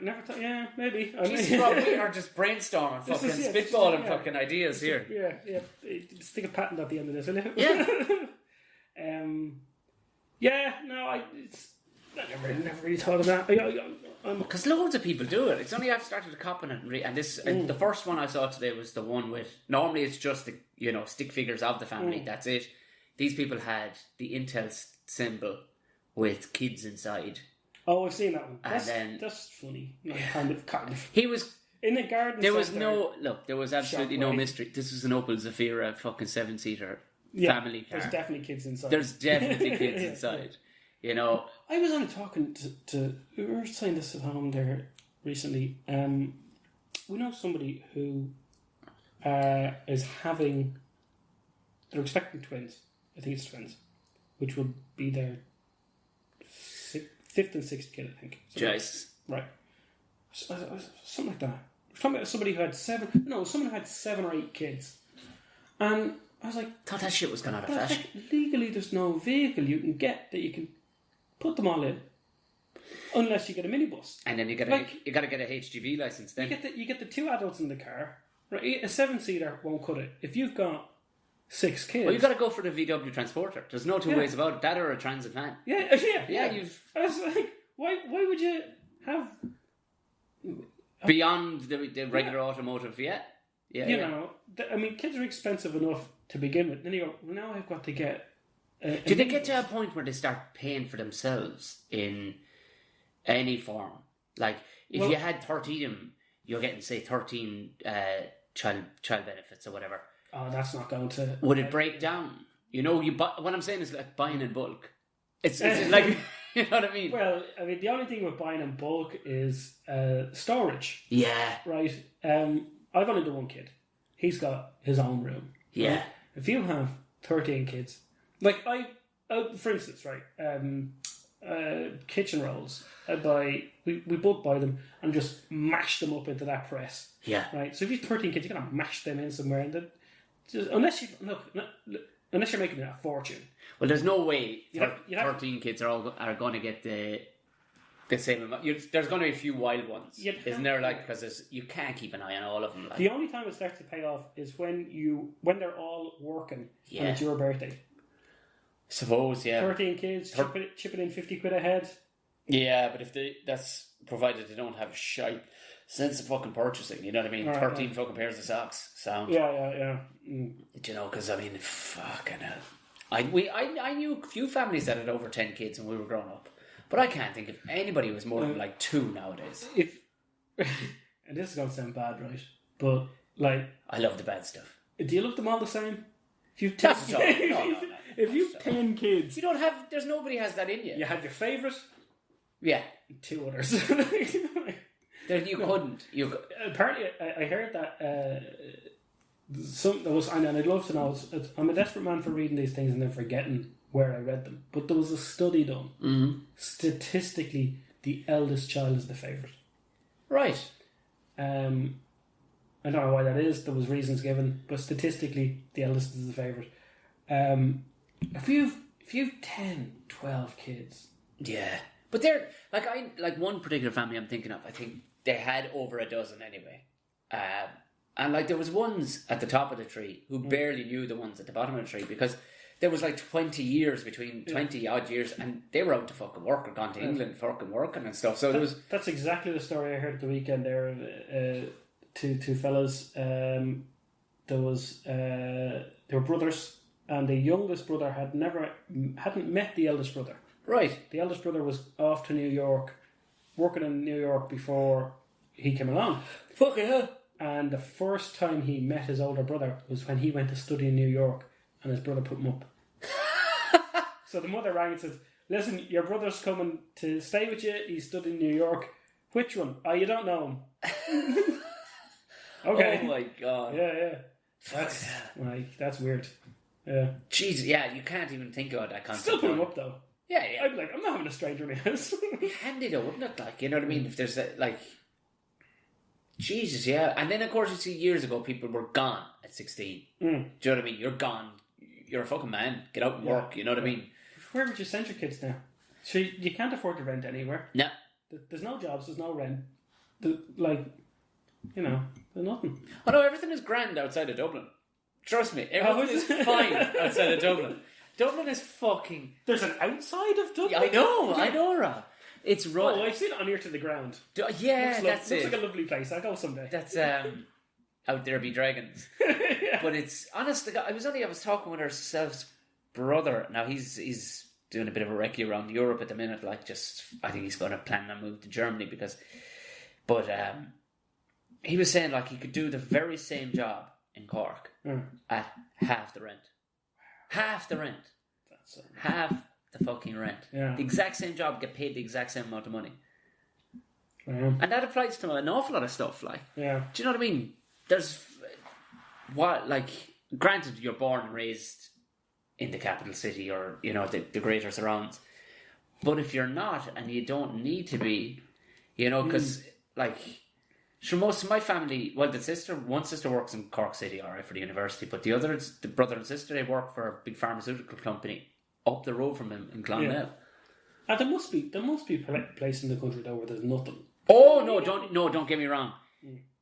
Never thought... Yeah, maybe. Jesus, Rob, we are just brainstorming, fucking spitballing fucking ideas here. Yeah. Stick a patent at the end of this, will you? Yeah. I never really thought of that. Because loads of people do it. It's only I've started to copy it, and this the first one I saw today was the one with. Normally, it's just the stick figures of the family. That's it. These people had the Intel symbol with kids inside. Oh, I've seen that one. That's funny. Kind of. He was in the garden. There was there was absolutely no mystery. This was an Opel Zafira, fucking 7-seater family car. There's definitely kids inside. There's definitely kids inside. You know, I was only talking to we were saying this at home there recently. We know somebody who is having. They're expecting twins. I think it's twins, which will be their fifth and sixth kid. I think. Jesus. Right. Something like that. We're talking about somebody who had someone who had 7 or 8 kids, and I was like, thought that shit was gone out of fashion. Like, legally, there's no vehicle you can get that you can put them all in, unless you get a minibus. And then you got to get a HGV license. Then you get the 2 adults in the car. Right, a 7-seater won't cut it. If you've got 6 kids, well, you've got to go for the VW Transporter. There's no two ways about it. That or a transit van. Yeah. I was like, why would you have beyond the regular automotive? Yeah. You know, I mean, kids are expensive enough to begin with. Then you go, well, now I've got to get... Do they get to a point where they start paying for themselves in any form? Like, if you had 13 of them, you're getting, say, 13 child benefits or whatever. Oh, that's not going to... Would it break down? You know, what I'm saying is like buying in bulk. It's like... You know what I mean? Well, I mean, the only thing with buying in bulk is storage. Yeah. Right? I've only done 1 kid. He's got his own room. Yeah. Right? If you have 13 kids... Like, for instance, right, kitchen rolls, we both buy them and just mash them up into that press. Yeah. Right? So if you've 13 kids, you're going to mash them in somewhere. And unless you're making a fortune. Well, there's no way 13 kids are going to get the same amount. There's going to be a few wild ones, isn't there? Like, because you can't keep an eye on all of them. Like. The only time it starts to pay off is when they're all working and it's your birthday. Suppose, yeah. 13 kids, chipping in 50 quid a head. Yeah, but that's provided they don't have a shite sense of fucking purchasing, you know what I mean? 13 fucking pairs of socks. Sound. Yeah. Do you know, because I mean, fucking hell. I knew a few families that had over 10 kids when we were growing up, but I can't think of anybody who was more than like 2 nowadays. And this is going to sound bad, right? But, like... I love the bad stuff. Do you love them all the same? If you've No. If you've 10 kids... There's nobody has that in you. You have your favourite... Yeah. 2 others. You couldn't. Apparently, I heard that... and I'd love to know... I'm a desperate man for reading these things and then forgetting where I read them. But there was a study done. Mm-hmm. Statistically, the eldest child is the favourite. Right. I don't know why that is. There was reasons given. But statistically, the eldest is the favourite. If you've 10, 12 kids, Yeah. But they're, like one particular family I'm thinking of, I think they had over a dozen anyway. And like there was ones at the top of the tree who barely knew the ones at the bottom of the tree because there was like 20 years between 20 odd years and they were out to fucking work or gone to England fucking working and stuff. So that's exactly the story I heard at the weekend there. Two fellas. They were brothers, and the youngest brother hadn't met the eldest brother. Right. The eldest brother was off to New York, working in New York before he came along. Fucking hell. And the first time he met his older brother was when he went to study in New York, and his brother put him up. So the mother rang and said, "Listen, your brother's coming to stay with you. He's studying in New York. Which one? Oh, you don't know him." Okay. Oh my god. Yeah. That's weird. Yeah. Jeez, yeah, you can't even think about that concept. Still put him up though. Yeah. I'm not having a stranger in my house. Handy though, wouldn't it? Like, you know what I mean? If there's Jesus, yeah. And then of course you see years ago people were gone at 16. Do you know what I mean? You're gone. You're a fucking man. Get out and work. You know what I mean? Where would you send your kids now? So you can't afford to rent anywhere. No. There's no jobs. There's no rent. There's nothing. Oh no, everything is grand outside of Dublin. Trust me, everything is fine outside of Dublin. Dublin is fucking... There's an outside of Dublin? I know, Rob. It's right. Oh, I've seen it on Ear to the Ground. Yeah, that's it. Looks like a lovely place. I'll go someday. That's Out There Be Dragons. Yeah. But it's honest. I was talking with ourselves brother. Now he's doing a bit of a recce around Europe at the minute. I think he's going to plan a move to Germany but he was saying like he could do the very same job in Cork at half the rent. Half the rent. That's half the fucking rent. Yeah. The exact same job, get paid the exact same amount of money. Yeah. And that applies to an awful lot of stuff. Like, yeah. Do you know what I mean? There's granted, you're born and raised in the capital city or the greater surrounds, but if you're not and you don't need to be, because sure, most of my family, well, one sister works in Cork City, alright, for the university, but the brother and sister, they work for a big pharmaceutical company up the road from him in Clonmel. Yeah. And there must be a place in the country though where there's nothing. Oh don't get me wrong.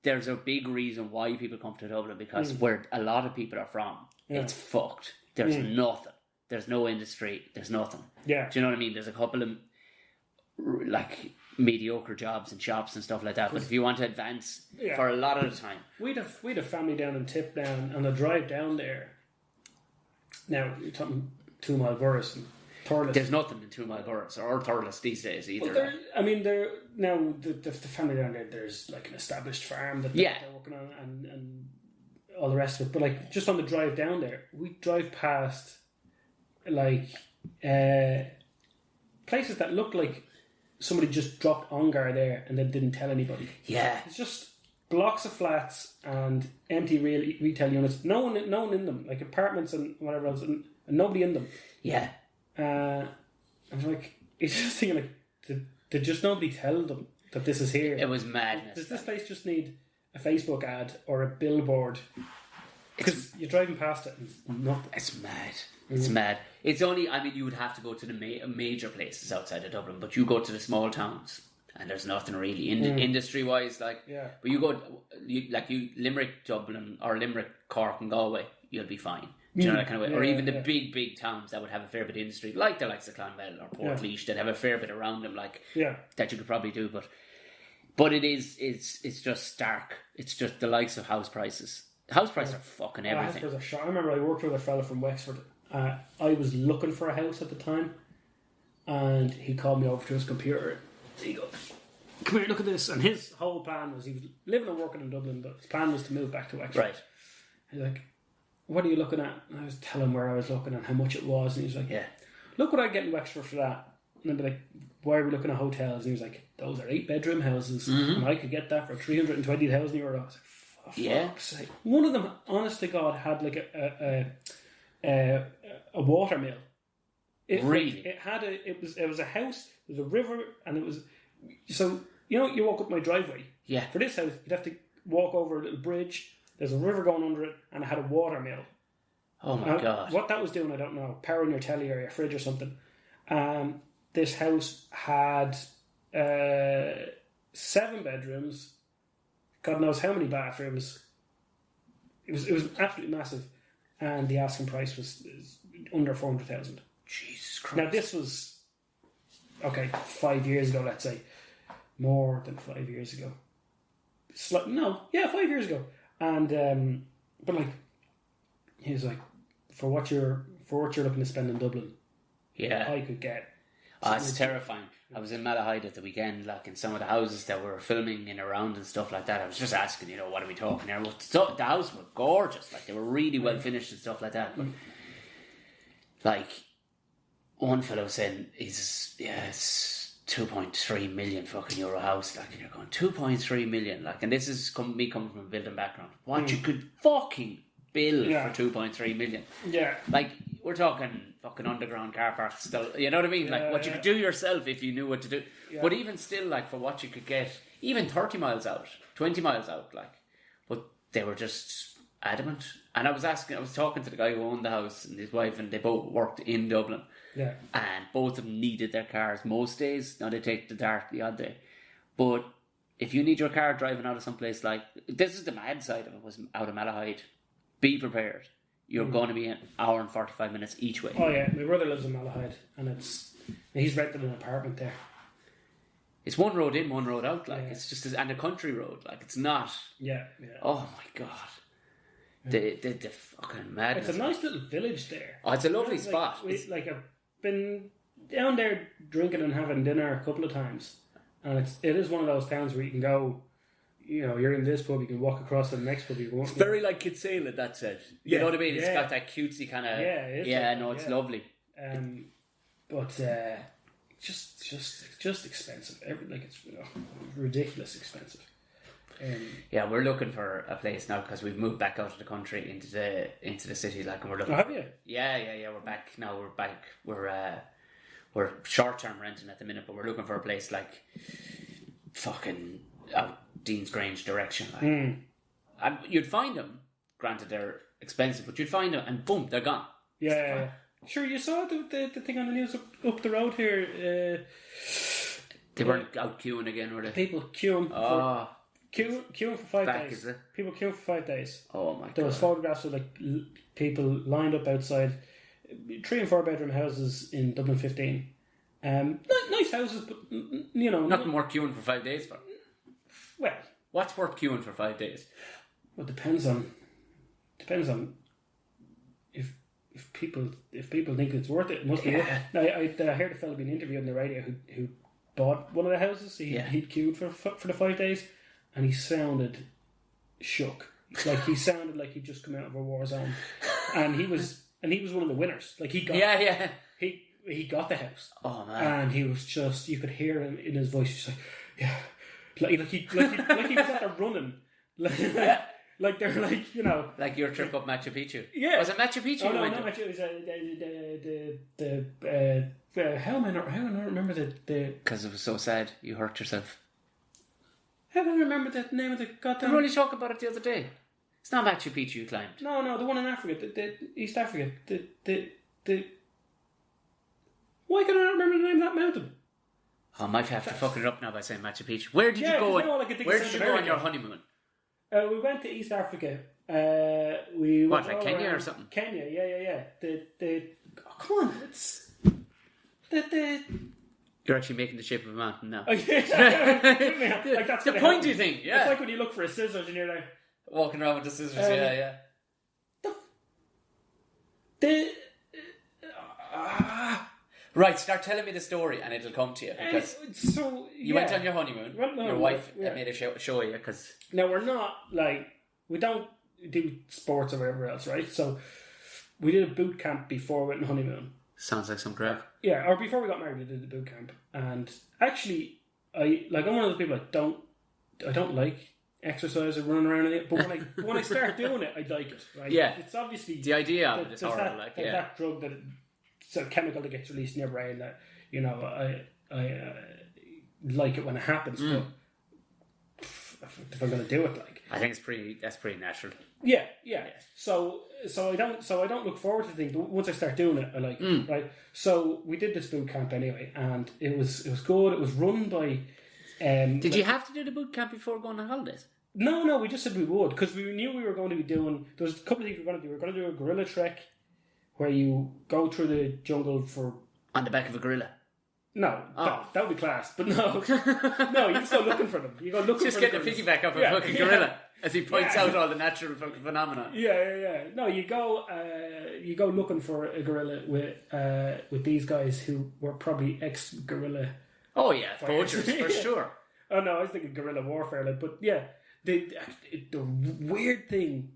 There's a big reason why people come to Dublin because where a lot of people are from, it's fucked. There's nothing. There's no industry. There's nothing. Yeah. Do you know what I mean? There's a couple of mediocre jobs and shops and stuff like that. But if you want to advance for a lot of the time, we'd have family down in Tip down on the drive down there. Now you're talking 2 Mile boroughs and Thurles. There's nothing in 2 Mile boroughs or Thurles these days either. Well, the family down there. There's like an established farm that they're working on and all the rest of it. But just on the drive down there, we drive past places that look like somebody just dropped Ongar there and then didn't tell anybody. Yeah, it's just blocks of flats and empty retail units. No one in them, like apartments and whatever else, and nobody in them. Yeah. I was like, it's just thinking did just nobody tell them that this is here? It was madness. Does this place just need a Facebook ad or a billboard? Because you're driving past it and nothing. It's mad. It's mad. It's only, you would have to go to the major places outside of Dublin, but you go to the small towns and there's nothing really industry wise. But you go, Limerick, Dublin, or Limerick, Cork, and Galway, you'll be fine. Do you know that kind of way? Or even the big towns that would have a fair bit of industry, like the likes of Clonmel or Portlaoise, that have a fair bit around them, that you could probably do. But it's just stark. It's just the likes of house prices. House prices are fucking everything. House prices are I remember I worked with a fella from Wexford. I was looking for a house at the time, and he called me over to his computer. He goes, "Come here, look at this." And his whole plan was he was living and working in Dublin, but his plan was to move back to Wexford. Right. He's like, "What are you looking at?" And I was telling him where I was looking and how much it was, and he's like, "Yeah, look what I get in Wexford for that." And I'd be like, "Why are we looking at hotels?" And he was like, "Those are 8-bedroom houses, and I could get that for €320,000." I was like, "For fuck's sake!" One of them, honest to God, had like a water mill. It was a house. There was a river, and it was you walk up my driveway. Yeah. For this house, you'd have to walk over a little bridge. There's a river going under it, and it had a water mill. Oh my God! What that was doing, I don't know. Powering your telly or your fridge or something. this house had 7 bedrooms, God knows how many bathrooms. It was absolutely massive, and the asking price was under 400,000. Jesus Christ! Now this was 5 years ago. Let's say more than 5 years ago. 5 years ago. And but like, he was like, for what you're looking to spend in Dublin, Yeah, I could get. oh, it's terrifying. I was in Malahide at the weekend, like in some of the houses that were filming in around and stuff like that. I was just asking, what are we talking here? Well, the house was gorgeous, like they were really well finished and stuff like that. But like one fellow was saying, it's 2.3 million fucking euro house. Like, and you're going 2.3 million, like, and this is me coming from a building background. What you could fucking build for 2.3 million? Yeah, like we're talking fucking underground car parks still, you know what I mean? Like what you could do yourself if you knew what to do. Yeah. But even still, like for what you could get, even 30 miles out, 20 miles out, like, but they were just adamant. And I was talking to the guy who owned the house and his wife, and they both worked in Dublin. Yeah. And both of them needed their cars most days. Now they take the dart the odd day. But if you need your car driving out of someplace, like, this is the mad side of it, was out of Malahide. Be prepared. You're going to be an hour and 45 minutes each way. Oh yeah, my brother lives in Malahide, and he's rented an apartment there. It's one road in, one road out. Like it's just and a country road. Like it's not. Yeah. Oh my god. The fucking madness. It's a nice little village there. Oh, it's a lovely spot. I've been down there drinking and having dinner a couple of times, and it is one of those towns where you can go. You're in this pub, you can walk across to the next pub. It's very like Kinsale in that sense. You know what I mean? It's got that cutesy kind of... It's lovely. But just expensive. It's ridiculous expensive. We're looking for a place now because we've moved back out of the country into the city. Like, and we're looking. Have you? Yeah. We're back now. We're back. We're short term renting at the minute, but we're looking for a place like fucking out Dean's Grange direction. Like, and you'd find them. Granted, they're expensive, but you'd find them, and boom, they're gone. Yeah. Sure, you saw the thing on the news up the road here. They weren't out queuing again, were they? People queuing. Queuing for 5 days. Is it? People queuing for 5 days. Oh my god! There was photographs of like people lined up outside 3 and 4 bedroom houses in Dublin 15. Nice houses, but nothing worth queuing for 5 days for. Well, what's worth queuing for 5 days? Well, depends on if people think it's worth it. It must be worth it. Now, I heard a fellow being interviewed on the radio who bought one of the houses. He'd queued for the 5 days, and he sounded shook. Like he sounded like he'd just come out of a war zone, and he was one of the winners. Like he got he got the house. Oh man! And he was just, you could hear him in his voice. He's like he was out there running. Like they're like, like your trip up Machu Picchu. Yeah, was it Machu Picchu? Oh no, not Machu. It was how am I not remember the because it was so sad. You hurt yourself. How can I remember the name of the goddamn? We were only talking about it the other day. It's not Machu Picchu you climbed. No, the one in Africa, the East Africa, the. Why can I not remember the name of that mountain? I might have to fuck it up now by saying Machu Picchu. Where did you go? Where did you go on your honeymoon? We went to East Africa. We what, like Kenya or something? Kenya, yeah. Come on, it's the. You're actually making the shape of a mountain now. Like that's the pointy thing. Yeah, it's like when you look for a scissors and you're like walking around with the scissors. Yeah. Right, start telling me the story and it'll come to you. Because you went on your honeymoon. Your wife made a show you because... Now, we're not, we don't do sports or whatever else, right? So, we did a boot camp before we went on honeymoon. Sounds like some crap. Yeah, or before we got married, we did the boot camp. And actually, I'm one of those people I don't like exercise or running around in it, but when I start doing it, I like it, right? Yeah. It's obviously... The idea of it is horrible, that drug that... It's a chemical that gets released in your brain that, I like it when it happens, but if I'm going to do it, I think that's pretty natural. Yeah. So, So I don't look forward to things, but once I start doing it, I like it, right? So we did this boot camp anyway, and it was good. It was run by. Did you have to do the boot camp before going on holidays? No, we just said we would because we knew we were going to be doing. There was a couple of things we were going to do. We were going to do a gorilla trek, where you go through the jungle for on the back of a gorilla. No, that would be class. But no, you just go looking for them. You go looking just for get the piggyback off a fucking gorilla as he points out all the natural fucking phenomena. Yeah. No, you go looking for a gorilla with these guys who were probably ex-gorilla. Oh yeah, poachers for sure. Oh no, I was thinking guerrilla warfare. But yeah, the weird thing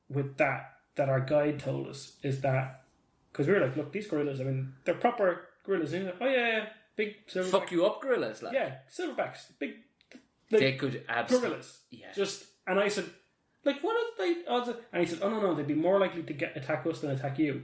with that our guide told us is that because we were like, look, these gorillas. I mean, they're proper gorillas. And like, oh yeah. Big silverback. Fuck you up gorillas, like. Yeah, silverbacks. Big. They could absolutely. Gorillas. Yeah. And I said, like, what are they odds? And he said, oh no, they'd be more likely to attack us than attack you.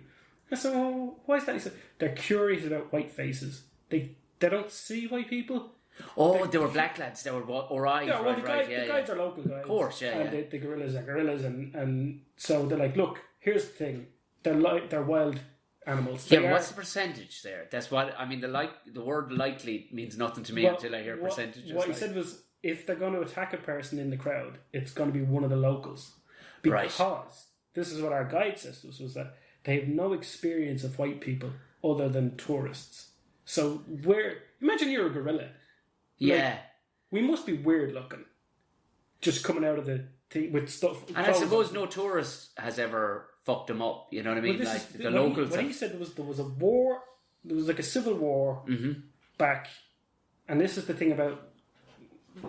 I said, well, why is that? He said, they're curious about white faces. They don't see white people. Oh, they were black lads. They were alright. Yeah, well, right, the guides are local guides. Of course, yeah. And the gorillas are gorillas, and so they're like, look, here's the thing. They're wild animals. Yeah, but what's the percentage there? That's what I mean. The word likely means nothing to me until I hear percentages. What he said was, if they're going to attack a person in the crowd, it's going to be one of the locals, because this is what our guide says to us, was that they have no experience of white people other than tourists. So imagine you're a gorilla. Yeah, like, we must be weird looking, just coming out of the thing with stuff. And I suppose no tourist has ever fucked them up. You know what I mean? Well, like the locals. He said there was a war. There was like a civil war back, and this is the thing about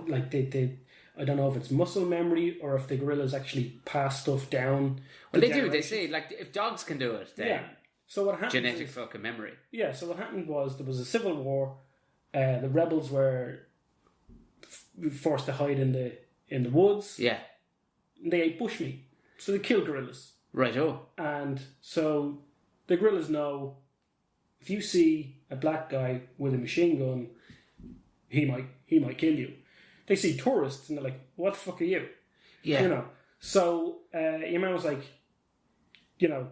like they. I don't know if it's muscle memory or if the gorillas actually pass stuff down. Well, they do. They say like if dogs can do it, then So what happened? Genetic fucking memory. Yeah. So what happened was there was a civil war. The rebels were forced to hide in the woods. Yeah. They ate bushmeat, so they killed gorillas. Righto. And so the gorillas know if you see a black guy with a machine gun, he might kill you. They see tourists and they're like, "What the fuck are you?" Yeah. You know. So your man was like, you know,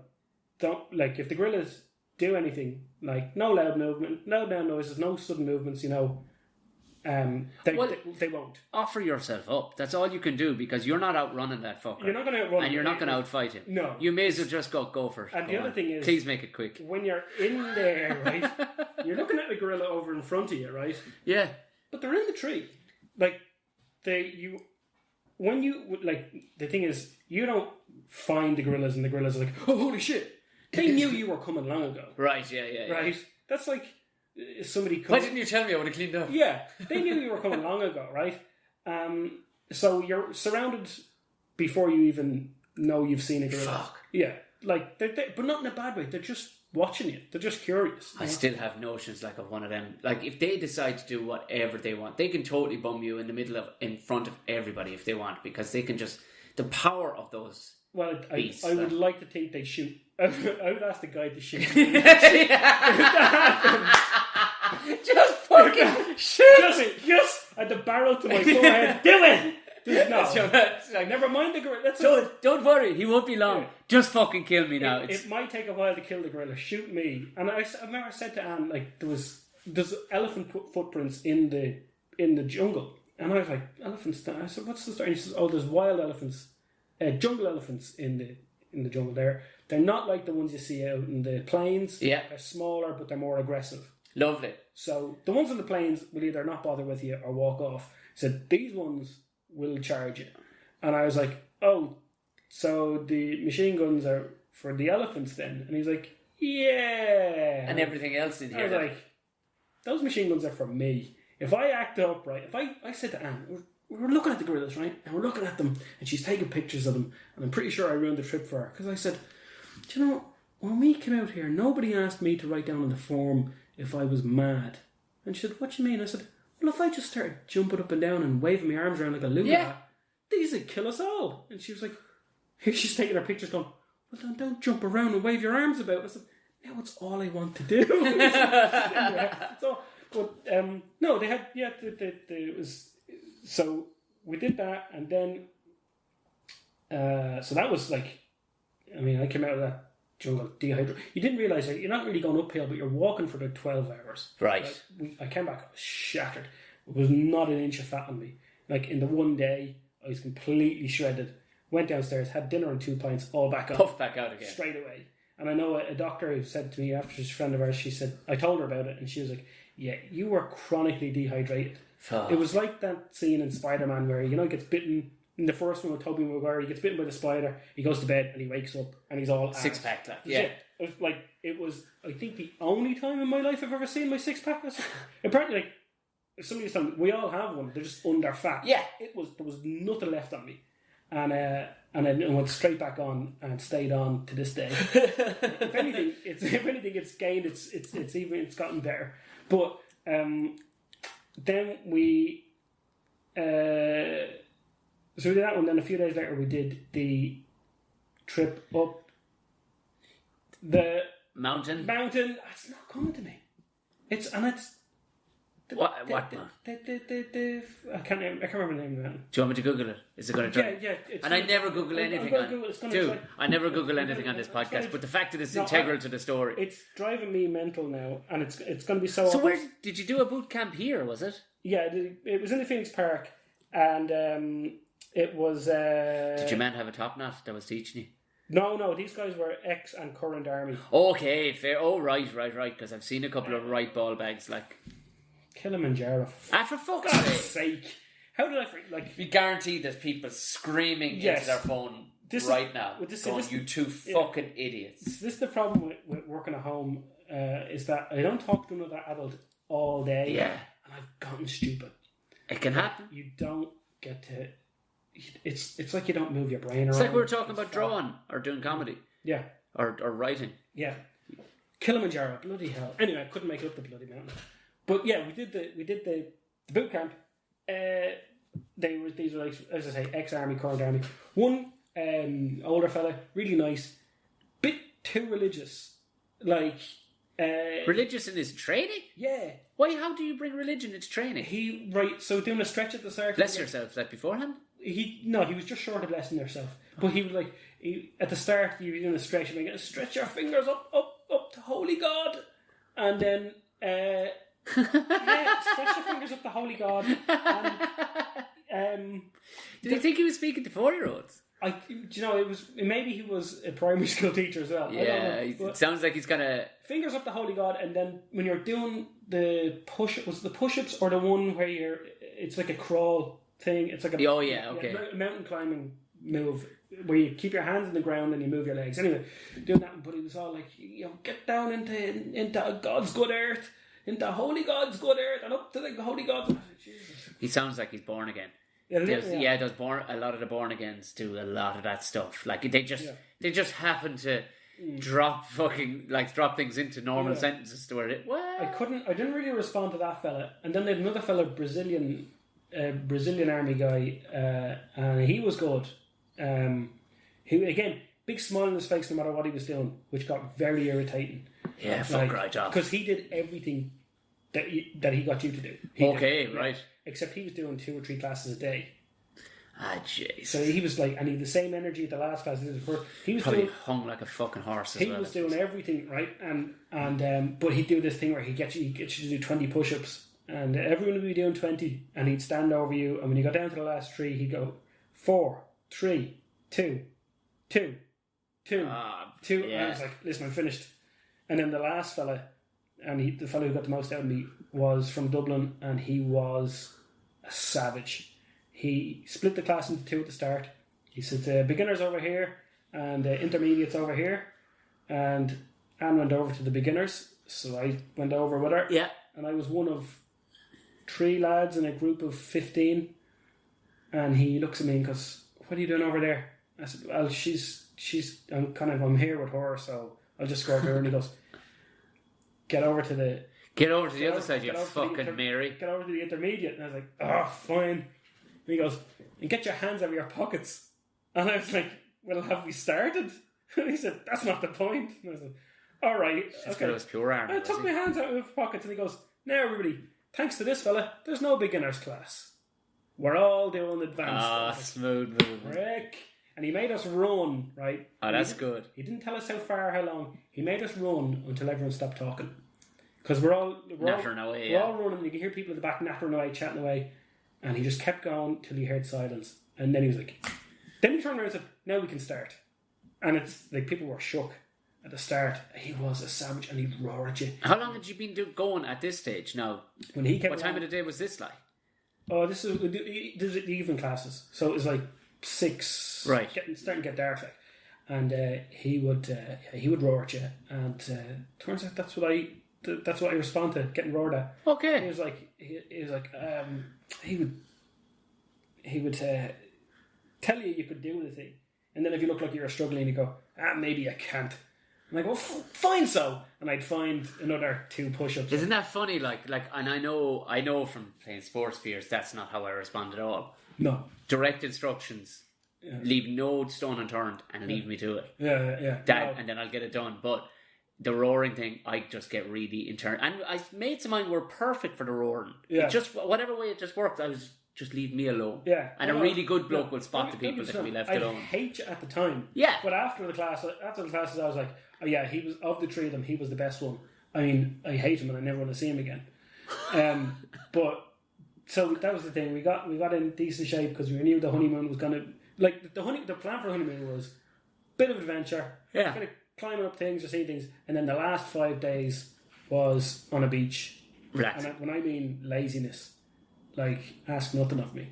don't like if the gorillas do anything, like no loud movement, no loud noises, no sudden movements, you know. They won't. Offer yourself up. That's all you can do because you're not outrunning that fucker. You're not going to outrun him. And you're not going to outfight him. No. You may as well just go for it. And the other thing is... Please make it quick. When you're in there, right, you're looking at the gorilla over in front of you, right? Yeah. But they're in the tree. Like, the thing is, you don't find the gorillas and the gorillas are like, oh, holy shit. They knew you were coming long ago. Right, yeah. Right? That's like... Somebody comes, why didn't you tell me? I would have cleaned up. Yeah, they knew you were coming long ago, right? So you're surrounded before you even know you've seen a gorilla. Fuck. Yeah, like but not in a bad way. They're just watching you. They're just curious. I still have notions like of one of them. Like if they decide to do whatever they want, they can totally bum you in front of everybody if they want because they can just the power of those. Well, I would like to think they shoot. I would ask the guy to shoot. Just fucking shoot! Just at the barrel to my forehead. Do it! No. Never mind the gorilla. Don't worry, he won't be long. Yeah. Just fucking kill me now. It might take a while to kill the gorilla. Shoot me. And I remember I said to Anne, like, there's elephant footprints in the jungle. And I was like, elephants? I said, what's the story? And he says, oh, there's wild elephants. Jungle elephants in the jungle there. They're not like the ones you see out in the plains. Yeah. They're smaller, but they're more aggressive. Lovely. So the ones in the plains will either not bother with you or walk off. He said, these ones will charge you. And I was like, oh, so the machine guns are for the elephants then? And he's like, yeah. And everything else in here. I was like, those machine guns are for me. If I act up, right, if I said to Anne, we're looking at the gorillas, right? And we're looking at them, and she's taking pictures of them. And I'm pretty sure I ruined the trip for her. Because I said, do you know, when we came out here, nobody asked me to write down on the form if I was mad. And she said, what do you mean? I said, well, if I just started jumping up and down and waving my arms around like a loon, these would kill us all. And she was like, here she's taking her pictures going, well, then don't jump around and wave your arms about. I said, now it's all I want to do. No, they had, it was... So we did that, and then so that was like an mean, I came out of that jungle dehydrated. You didn't realise that you're not really going uphill, but you're walking for about 12 hours. Right. Like, I came back, I was shattered. There was not an inch of fat on me. Like, in the one day, I was completely shredded. Went downstairs, had dinner and 2 pints, all back up. Puffed back out again. Straight away. And I know a doctor who said to me after, she's a friend of ours, she said, I told her about it, and she was like, yeah, you were chronically dehydrated. Fuck. It was like that scene in Spider-Man where, he gets bitten, in the first one with Tobey Maguire, he gets bitten by the spider, he goes to bed, and he wakes up, and he's all six-pack, like, yeah. It was, I think, the only time in my life I've ever seen my six-pack. Apparently, like, if somebody was telling me, we all have one, they're just under fat. Yeah. There was nothing left on me. And then it went straight back on and stayed on to this day. if anything, it's gained. It's gotten better. But then we so we did that one. Then a few days later, we did the trip up the mountain. It's not coming to me. It's What? I can't remember the name of the mountain. Do you want me to Google it? Is it going to try? Yeah. And I never Google anything. I never Google anything on this podcast. But the fact that it's integral to the story. It's driving me mental now, and it's going to be so. So where did you do a boot camp here? Was it? Yeah, it was in the Phoenix Park, and it was. Did your man have a top knot that was teaching you? No, these guys were ex and current army. Okay, fair. Oh, right. Because I've seen a couple of right ball bags like. Kilimanjaro. For fuck's sake. How did I forget? Like, we guarantee there's people screaming into their phone now. You two fucking idiots. This is the problem with working at home, is that I don't talk to another adult all day. Yeah. And I've gotten stupid. It can happen. You don't get to... It's like you don't move your brain around. It's like we were talking about drawing or doing comedy. Yeah. Or writing. Yeah. Kilimanjaro, bloody hell. Anyway, I couldn't make it up the bloody mountain. But yeah, we did the boot camp. These were, like, as I say, ex-army, current army. One older fella, really nice, bit too religious. Like religious in his training? Yeah. Why? How do you bring religion into training? So doing a stretch at the start. Bless yourself, like beforehand. He was just short of blessing yourself. But he was like, at the start, you were doing a stretch, and like, stretch your fingers up to Holy God, and then. Stretch your fingers up to Holy God. And, did he think he was speaking to 4-year-olds? It was maybe he was a primary school teacher as well. Yeah, it sounds like he's kind of fingers up to Holy God, and then when you're doing the push-ups or the one where it's like a crawl thing. It's like a mountain climbing move where you keep your hands on the ground and you move your legs. Anyway, doing that, but he was all like, get down into God's good earth. Into Holy God's good earth and up to the Holy God's. Jesus. He sounds like he's born again. There's a lot of the born agains do a lot of that stuff. Like they just happen to drop things into normal sentences to where it. What? I didn't really respond to that fella. And then they had another fella, Brazilian army guy, and he was good. He again, big smile on his face no matter what he was doing, which got very irritating. Yeah, fuck right off. Because he did everything that he got you to do. Right. Except he was doing 2 or 3 classes a day. Ah, jeez. So he was like, and he had the same energy at the last class. He was probably hung like a fucking horse. He was doing everything right, and but he'd do this thing where he'd get you to do 20 push-ups, and everyone would be doing 20, and he'd stand over you, and when you got down to the last 3, he'd go 4, 3, 2, 2, 2, 2. And I was like, listen, I'm finished. And then the last fella, and the fella who got the most out of me was from Dublin, and he was a savage. He split the class into 2 at the start. He said, beginners over here, and intermediates over here. And Anne went over to the beginners, so I went over with her. Yeah. And I was one of 3 lads in a group of 15. And he looks at me and goes, what are you doing over there? I said, well, I'm here with her, so I'll just go over here. And he goes, get over to the other side, you fucking Mary. Get over to the intermediate. And I was like, oh, fine. And he goes, and get your hands out of your pockets. And I was like, well, have we started? And he said, that's not the point. And I was like, all right. Okay. It was pure arm. I took my hands out of my pockets, and he goes, now everybody, thanks to this fella, there's no beginners class. We're all doing advanced. Smooth movement. Rick. And he made us run, right? Oh, that's good. He didn't tell us how far, how long. He made us run until everyone stopped talking. Because we're all nattering away. We're all running. You can hear people at the back nattering away, chatting away. And he just kept going till he heard silence. And then he was like... Then he turned around and said, now we can start. And it's like people were shook at the start. He was a savage and he'd roar at you. How long had you been going at this stage now? When he came what time of the day was this like? Oh, this is the evening classes. So it was like 6, right? Starting to get dark, like, and he would roar at you, and turns out that's what I respond to, getting roared at. Okay. He was like he would tell you could do the thing, and then if you look like you're struggling, you go, maybe I can't. I'm like, well, fine, so, and I'd find another 2 push-ups. Isn't that funny? Like, and I know from playing sports fears, that's not how I respond at all. No. Direct instructions, leave no stone unturned, and leave me to it. Yeah. And then I'll get it done. But the roaring thing, I just get really internal. And mates of mine were perfect for the roaring. Yeah. It just whatever way it just worked, I was. Just leave me alone. Yeah. And a really good bloke will spot the people that can be left alone. I hate you at the time. Yeah. But after the classes, I was like, oh yeah, he was, of the 3 of them, he was the best one. I mean, I hate him and I never want to see him again. But so that was the thing. We got in decent shape because we knew the honeymoon was gonna, like, the plan for the honeymoon was bit of adventure. Yeah. Kind of climbing up things or seeing things, and then the last 5 days was on a beach. Relax. And when I mean laziness. Like, ask nothing of me.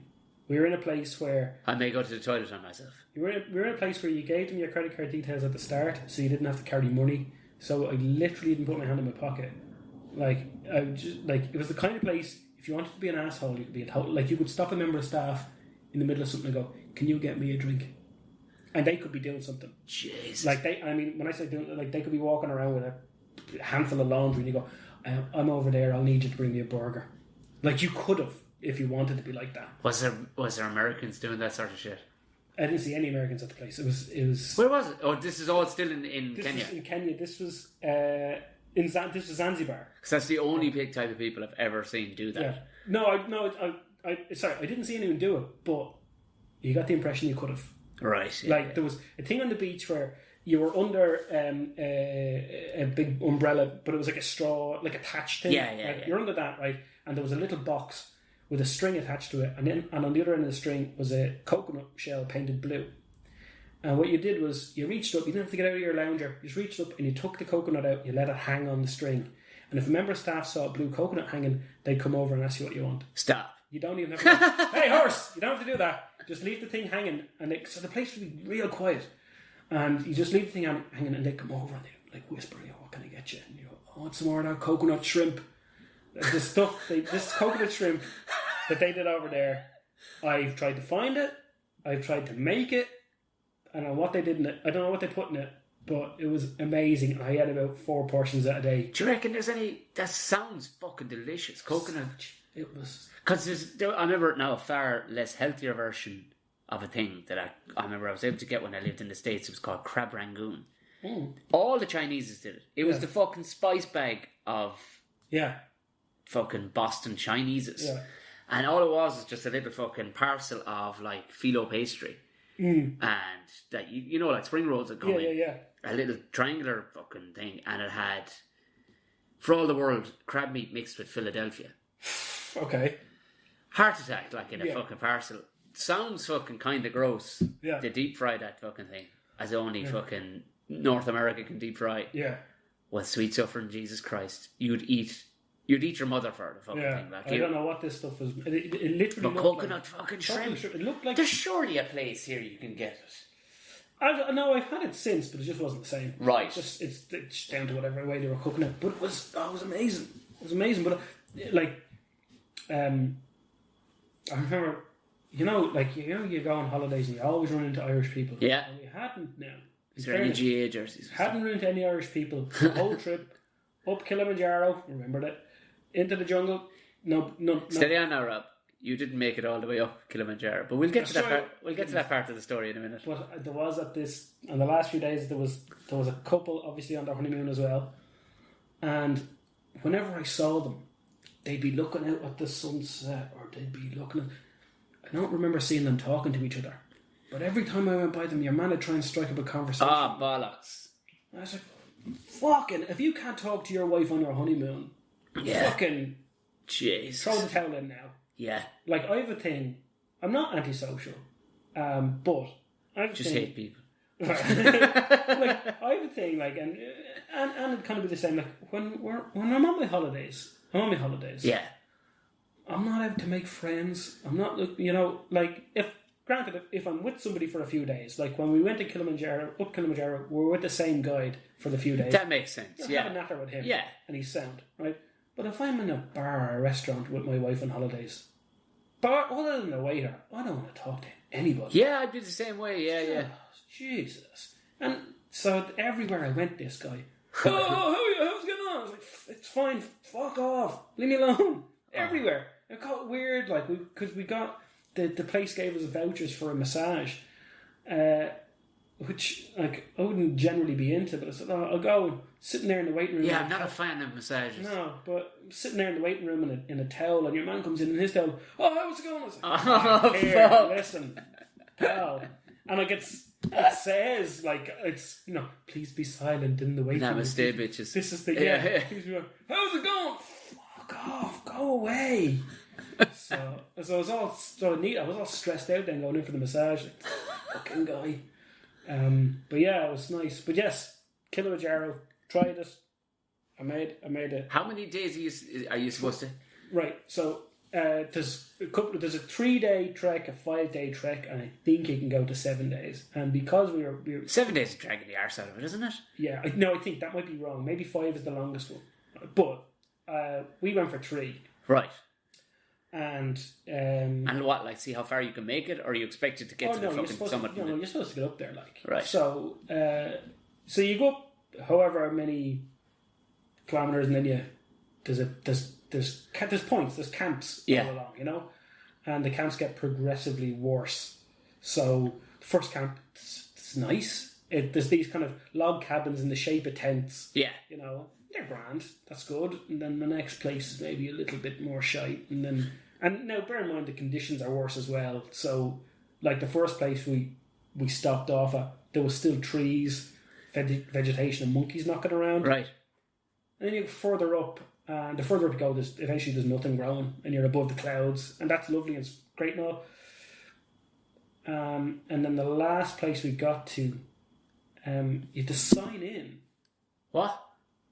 We were in a place where... I may go to the toilet on myself. We were in a place where you gave them your credit card details at the start, so you didn't have to carry money. So I literally didn't put my hand in my pocket. Like, it was the kind of place, if you wanted to be an asshole, you could be a total... Like, you could stop a member of staff in the middle of something and go, can you get me a drink? And they could be doing something. Jesus. Like, when I say doing... Like, they could be walking around with a handful of laundry and you go, I'm over there, I'll need you to bring me a burger. Like, you could have. If you wanted to be like that. Was there Americans doing that sort of shit? I didn't see any Americans at the place. It was. Where was it? Oh, this is all still in this Kenya. Was in Kenya. This was this was Zanzibar. Because that's the only big type of people I've ever seen do that. Yeah. No, I didn't see anyone do it, but you got the impression you could have. Right. Yeah, like there was a thing on the beach where you were under a big umbrella, but it was like a straw, like attached thing. Yeah. You're under that, right? And there was a little box with a string attached to it, and on the other end of the string was a coconut shell painted blue. And what you did was you reached up. You didn't have to get out of your lounger. You just reached up and you took the coconut out. You let it hang on the string. And if a member of staff saw a blue coconut hanging, they'd come over and ask you what you want. Stop. You don't even have to go, hey horse, you don't have to do that. Just leave the thing hanging, and so the place would be real quiet. And you just leave the thing hanging, and they come over and they like whisper, what can I get you? And you go, I want some more of that coconut shrimp. This coconut shrimp that they did over there, I've tried to find it, I've tried to make it. I don't know what they did in it. I don't know what they put in it, but it was amazing. I had about 4 portions a day. Do you reckon there's any? That sounds fucking delicious. Coconut. It was. Because I remember now a far less healthier version of a thing that I remember I was able to get when I lived in the States. It was called crab rangoon. All the Chinese did it. It was the fucking spice bag of fucking Boston Chineses. Yeah. And all it was just a little fucking parcel of like phyllo pastry. And that you know, like spring rolls that come in. A little triangular fucking thing, and it had, for all the world, crab meat mixed with Philadelphia. Okay. Heart attack, like in a fucking parcel. Sounds fucking kind of gross. Yeah. They deep fry that fucking thing, as only fucking North America can deep fry. Yeah. Well, sweet suffering Jesus Christ, you'd eat your mother for the fucking thing. Like, I don't know what this stuff was. It literally. But coconut like, fucking shrimp. It looked like. There's surely a place here you can get it. I've had it since, but it just wasn't the same. Right. It's down to whatever way they were cooking it. But it was amazing. It was amazing. But like, I remember, you go on holidays and you always run into Irish people. Yeah. And we hadn't now. Is there any GA jerseys? Hadn't run into any Irish people the whole trip. Up Kilimanjaro, remember that? Into the jungle. No. Steady on now, Rob. You didn't make it all the way up Kilimanjaro, but we'll get to that part. We'll get to that part of the story in a minute. But there was on the last few days there was a couple obviously on their honeymoon as well, and whenever I saw them, they'd be looking out at the sunset, or they'd be looking at. I don't remember seeing them talking to each other, But every time I went by them, your man would try and strike up a conversation. Ah, bollocks. I was like, fucking, if you can't talk to your wife on your honeymoon, fucking Jesus. throw the towel in now. Yeah. Like, I have a thing, I'm not antisocial, but I have a Just thing, hate people. like, I have a thing, like, and it kind of be the same, like, when I'm on my holidays, Yeah. I'm not able to make friends. I'm not, like, if I'm with somebody for a few days, like when we went to Kilimanjaro, we were with the same guide for the few days. That makes sense, Have a natter with him. Yeah. And he's sound, right? But if I'm in a bar or a restaurant with my wife on holidays, but other than the waiter, I don't want to talk to anybody. Yeah, I'd be the same way, yeah. Jesus. And so everywhere I went, this guy, how's it going on? I was like, it's fine, fuck off, leave me alone. Everywhere. It got weird, like, because we got, the place gave us vouchers for a massage, which, like, I wouldn't generally be into, but I said, I'll go, and sitting there in the waiting room. Yeah, I'm not a fan of massages. No, but sitting there in the waiting room in a towel, and your man comes in his towel, how's it going? I was like, fuck. Listen, pal. And like, it says, like, it's, please be silent in the waiting room. Namaste, bitches. This is the, Please be like, how's it going? Fuck off, go away. So it was all so neat. I was all stressed out then going in for the massage. Like, fucking guy. But yeah, it was nice. But yes, Kilimanjaro, tried it. I made it. How many days are you supposed to? Right. So there's a 3-day trek, a 5-day trek, and I think you can go to 7 days. And because we were 7 days is dragging the arse out of it, isn't it? Yeah. I think that might be wrong. Maybe 5 is the longest one. But we went for 3. Right. And what, like, see how far you can make it, or are you expected to get to the fucking summit? No, you're supposed to get up there, like. Right. So you go up however many kilometers, and then there's points, there's camps all along, and the camps get progressively worse. So the first camp, it's nice. There's these kind of log cabins in the shape of tents. Yeah. They're grand. That's good. And then the next place is maybe a little bit more shite. And now bear in mind the conditions are worse as well. So, like the first place we stopped off at, there was still trees, vegetation, and monkeys knocking around. Right. And then you go further up, and the further up you go, there's nothing growing, and you're above the clouds, and that's lovely and it's great and all. And then the last place we got to, you had to sign in. What?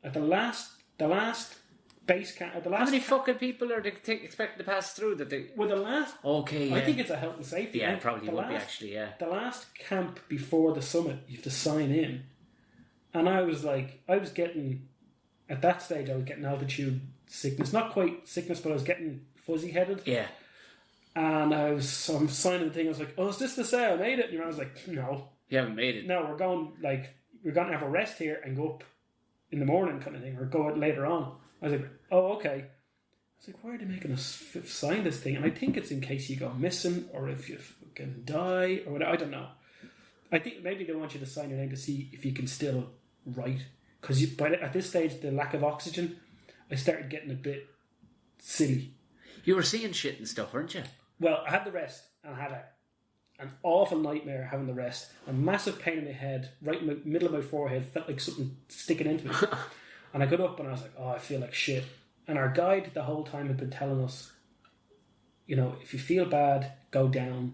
At the last base camp, at the last. How many fucking people are they expected to pass through that they? Well, the last. Okay, yeah. I think it's a health and safety. Yeah, it probably would be actually. Yeah. The last camp before the summit, you have to sign in, and I was getting, at that stage, I was getting altitude sickness. Not quite sickness, but I was getting fuzzy headed. Yeah. And I'm signing the thing. I was like, is this to say I made it? And I was like, no, you haven't made it. No, we're going to have a rest here and go up in the morning kind of thing, or go out later on. I was like, okay. I was like, why are they making us sign this thing? And I think it's in case you go missing, or if you fucking die, or whatever. I don't know. I think maybe they want you to sign your name to see if you can still write. Because at this stage, the lack of oxygen, I started getting a bit silly. You were seeing shit and stuff, weren't you? Well, I had the rest, and I had an awful nightmare having the rest. A massive pain in my head, right in the middle of my forehead, felt like something sticking into me. And I got up and I was like, I feel like shit. And our guide the whole time had been telling us, if you feel bad, go down.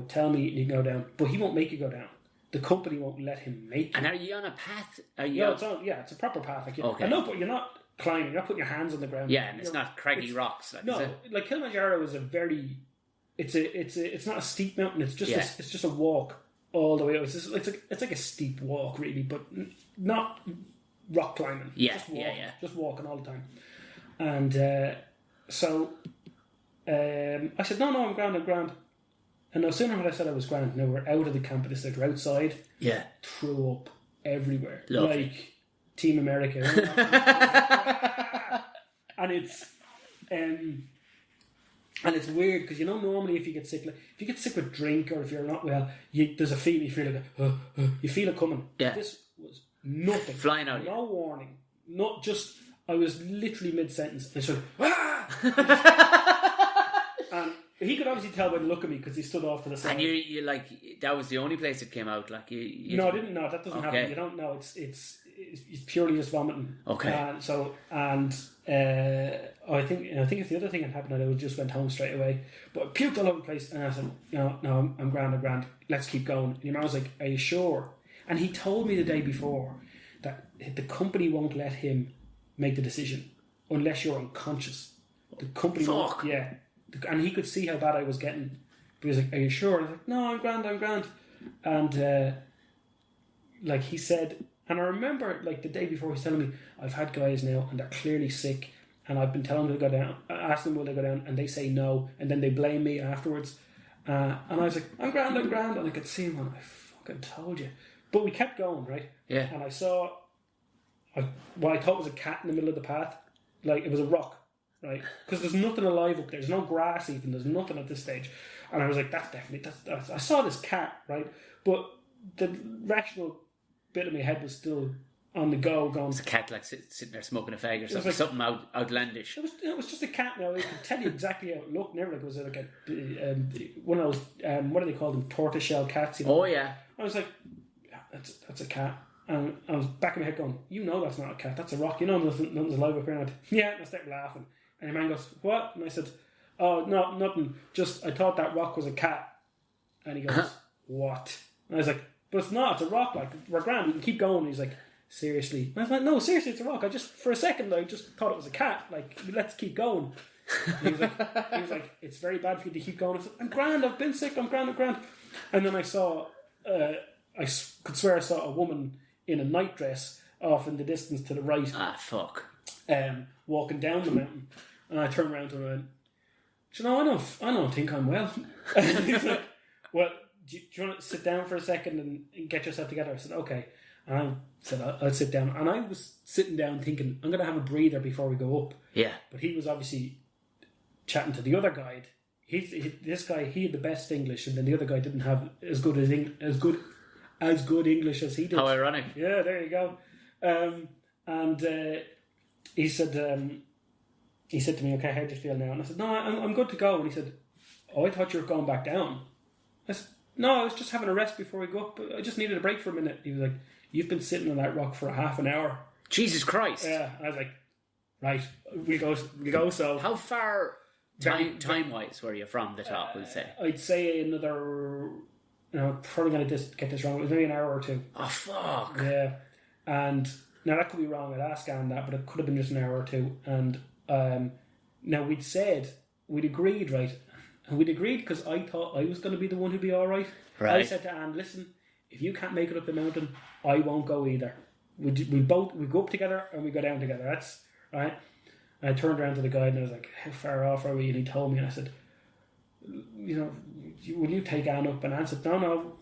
Tell me you can go down. But he won't make you go down. The company won't let him make you. And are you on a path? It's a proper path. Like, okay. I know, but you're not climbing. You're not putting your hands on the ground. Yeah, and it's not craggy rocks. Like Kilimanjaro is a very... It's not a steep mountain. It's just a walk all the way up. It's like a steep walk, really, but not rock climbing. Yeah, just walking all the time. And so I said, no, I'm grand. And no sooner had I said I was grand, now we're out of the camp. This we're outside. Yeah, threw up everywhere, lovely. Like Team America. And it's. And it's weird because normally if you get sick with drink, or if you're not well, there's a feeling, you feel like you feel it coming. Yeah. This was nothing, flying out. No warning, not just. I was literally mid sentence. And it's like, and He could obviously tell by the look at me because he stood off to the side. And you like that was the only place it came out. Like you No, I didn't know. That doesn't happen. You don't know. It's purely just vomiting. Okay. I think if the other thing had happened, I would just went home straight away. But I puked all over the place, and I said, "No, I'm grand. Let's keep going." And your man was like, "Are you sure?" And he told me the day before that the company won't let him make the decision unless you're unconscious. The company won't. Yeah. And he could see how bad I was getting. But he was like, "Are you sure?" And I was like, "No, I'm grand." And like he said, and I remember like the day before he was telling me, I've had guys now and they're clearly sick, and I've been telling them to go down. I asked them will they go down, and they say no, and then they blame me afterwards. And I was like, I'm grand, and I could see him, and I fucking told you. But we kept going, right? Yeah. And I saw what I thought was a cat in the middle of the path. Like, it was a rock, right? Because there's nothing alive up there. There's no grass even. There's nothing at this stage. And I was like, that's I saw this cat, right? But the rational bit of my head was still on the go, going... It's a cat like sitting there smoking a fag or something, like, something outlandish. It was just a cat now. I can tell you exactly how it looked. Never like it was like a one of those what do they call them, tortoiseshell cats? You know? Oh yeah. I was like, yeah, that's a cat, and I was back in my head going, that's not a cat, that's a rock. Nothing's alive up here. And I started laughing, and your man goes, what? And I said, oh no, nothing. Just I thought that rock was a cat, and he goes, what? And I was like, but it's not. It's a rock. Like we're grand. We can keep going. And he's like, seriously? And I was like, no, seriously, it's a rock. For a second, I just thought it was a cat. Like, let's keep going. And he was like, it's very bad for you to keep going. I said, I'm grand, I've been sick, I'm grand. And then I saw, I could swear I saw a woman in a nightdress off in the distance to the right. Ah, fuck. Walking down the mountain. And I turned around to her and went, I don't think I'm well. And he's like, well, do you want to sit down for a second and get yourself together? I said, okay. And I said, I'll sit down. And I was sitting down thinking, I'm going to have a breather before we go up. Yeah. But he was obviously chatting to the other guide. This guy, he had the best English, and then the other guy didn't have as good English as he did. How ironic. Yeah, there you go. He said to me, okay, how do you feel now? And I said, no, I'm good to go. And he said, oh, I thought you were going back down. I said, no, I was just having a rest before we go up. I just needed a break for a minute. He was like, you've been sitting on that rock for half an hour. Jesus Christ. Yeah. I was like, right, we go. So how far time-wise were you from the top, we'll say? I'd say another, probably going to get this wrong. It was maybe an hour or two. Oh, fuck. Yeah. And now that could be wrong. I'd ask Anne that, but it could have been just an hour or two. And now we'd agreed, right? And we'd agreed because I thought I was going to be the one who'd be all right. I said to Anne, listen, if you can't make it up the mountain, I won't go either. We go up together and we go down together. That's right. And I turned around to the guide and I was like, how far off are we? And he told me, and I said, will you take Anne up? And Anne said, no,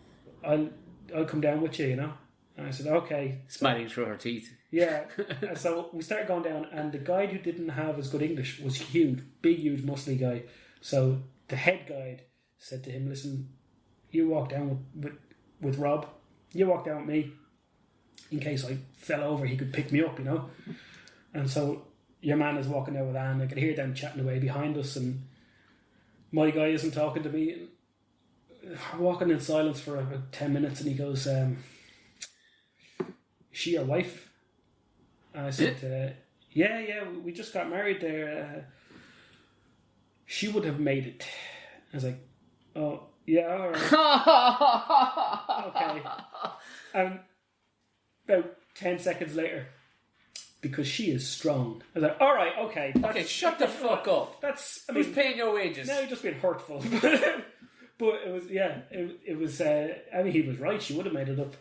I'll come down with you, And I said, okay. Smiling through her teeth. Yeah. And so we started going down, and the guide who didn't have as good English was huge, big, huge, muscly guy. So the head guide said to him, listen, you walk down with Rob, you walk down with me, in case I fell over he could pick me up, And so your man is walking down with Anne. I could hear them chatting away behind us, and my guy isn't talking to me. We're walking in silence for about 10 minutes, and he goes, is she your wife? And I said, yeah, we just got married there. She would have made it. I was like, oh, yeah, all right. Okay. And about 10 seconds later, because she is strong, I was like, all right, okay. Okay, shut the fuck up. Who's paying your wages? No, you're just being hurtful. But it was, it was, he was right. She would have made it up.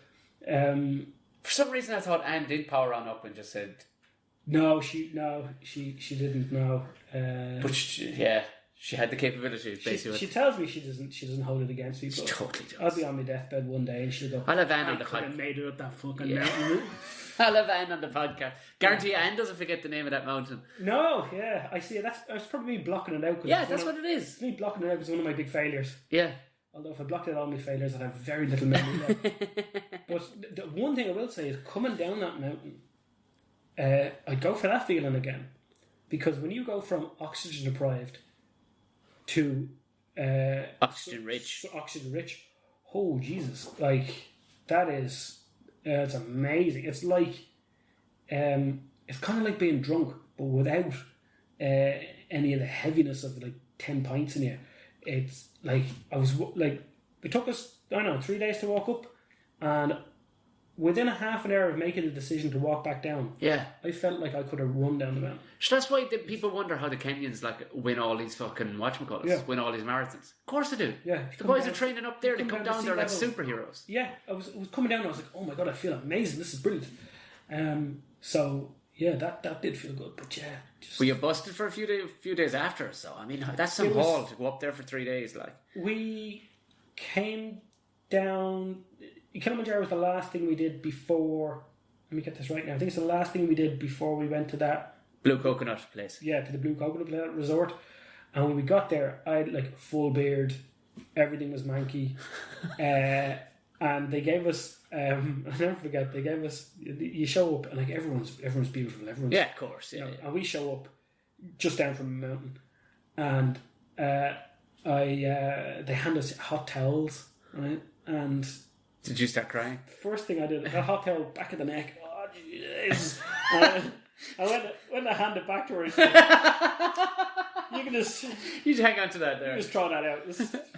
For some reason, I thought Anne did power on up and just said... No, she didn't know. But she had the capability, basically. She tells me she doesn't hold it against me. She totally does. I'll be on my deathbed one day and she'll go, I'll have Anne on the podcast. I made it up that fucking mountain. I'll have Anne on the podcast. Guarantee Anne doesn't forget the name of that mountain. No, yeah, I see it. That's probably me blocking it out. Yeah, that's what it is. It's me blocking it out because one of my big failures. Yeah. Although if I blocked out all my failures, I'd have very little memory left. But the one thing I will say is coming down that mountain, I'd go for that feeling again. Because when you go from oxygen deprived to Oxygen rich. Oxygen rich. Oh Jesus! Like that is, it's amazing. It's like, it's kind of like being drunk, but without any of the heaviness of like 10 pints in you. It's like it took us 3 days to walk up, and within a half an hour of making the decision to walk back down, I felt like I could have run down the mountain. So that's why people wonder how the Kenyans win all these fucking win all these marathons. Of course they do. Yeah, the boys are training up there. They come down there like superheroes. Yeah, I was coming down and I was like, oh my god, I feel amazing. This is brilliant. So yeah, that did feel good. But yeah, were you busted for a few days after? So I mean, that's some haul to go up there for 3 days. Like we came down. Kilimanjaro was the last thing we did before. Let me get this right now. I think it's the last thing we did before we went to that Blue Coconut place. Yeah, to the Blue Coconut resort. And when we got there, I had like full beard. Everything was manky. And they gave us. I'll never forget. They gave us. You show up and like everyone's beautiful. Everyone's of course. Yeah. And we show up just down from a mountain, and they hand us hot towels, right? And did you start crying? First thing I did, that hot towel back of the neck. Oh, jeez. I went to hand it back to her. And you can just hang on to that there. You just throw that out.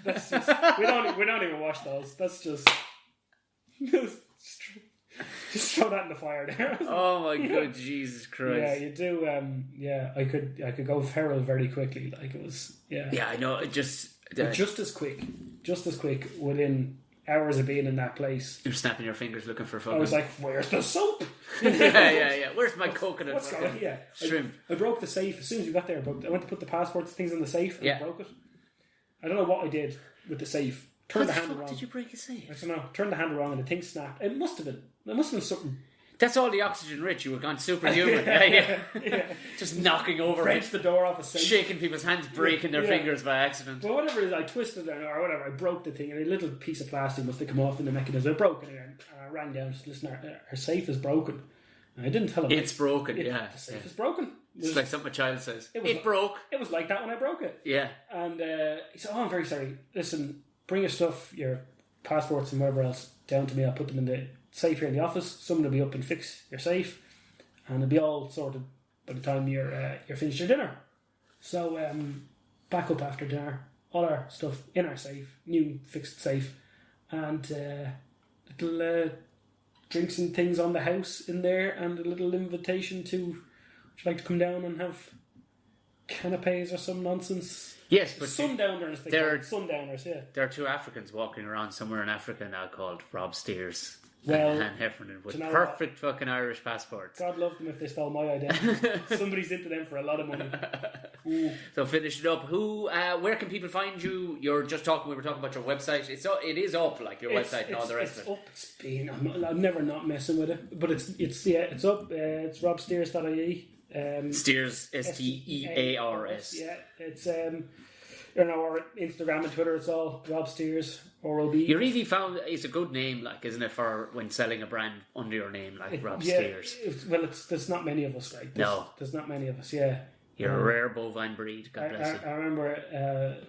That's just, we don't even wash those. That's just throw that in the fire there. Oh my god, Jesus Christ! Yeah, you do. I could go feral very quickly. Like it was. Yeah. Yeah, I know. Just as quick within hours of being in that place. You're snapping your fingers looking for fucking. I was like, "Where's the soap?" yeah. Where's my coconut? What's going on? Yeah, shrimp. I broke the safe as soon as we got there. I went to put the passports things in the safe and I broke it. I don't know what I did with the safe. Turned the handle wrong. Did you break a safe? I don't know. Turned the handle wrong and the thing snapped. It must have been something. That's all the oxygen rich. You were gone superhuman. yeah. Just knocking over Wrenched the door off a safe. Shaking people's hands, breaking their fingers by accident. Well, whatever it is, I twisted it or whatever. I broke the thing and a little piece of plastic must have come off in the mechanism. It broke and I ran down. Listen, her safe is broken. And I didn't tell him. It's broken, The safe is broken. It's like something a child says. It broke. It was like that when I broke it. Yeah. And he said, "Oh, I'm very sorry. Listen, bring your stuff, your passports and whatever else down to me. I'll put them in the safe here in the office. Someone will be up and fix your safe, and it'll be all sorted by the time you're finished your dinner." So back up after dinner, all our stuff in our safe, new fixed safe, and little drinks and things on the house in there, and a little invitation to, would you like to come down and have canapes or some nonsense? Yes, but sundowners. Sundowners, yeah. There are two Africans walking around somewhere in Africa now called Rob Stears and Heffernan with perfect fucking Irish passports. God love them if they stole my identity. Somebody's into them for a lot of money. Ooh. So finish it up. Where can people find you? We were talking about your website. It is up, like your website and all the rest of it. It's up. I'm never not messing with it. But it's up. It's robstears.ie. Steers Stears. Yeah, it's our Instagram and Twitter. It's all Rob Stears or You really found it's a good name, like, isn't it, for when selling a brand under your name, like Rob Stears? There's not many of us, like there's not many of us. Yeah, you're a rare bovine breed. God bless you. I remember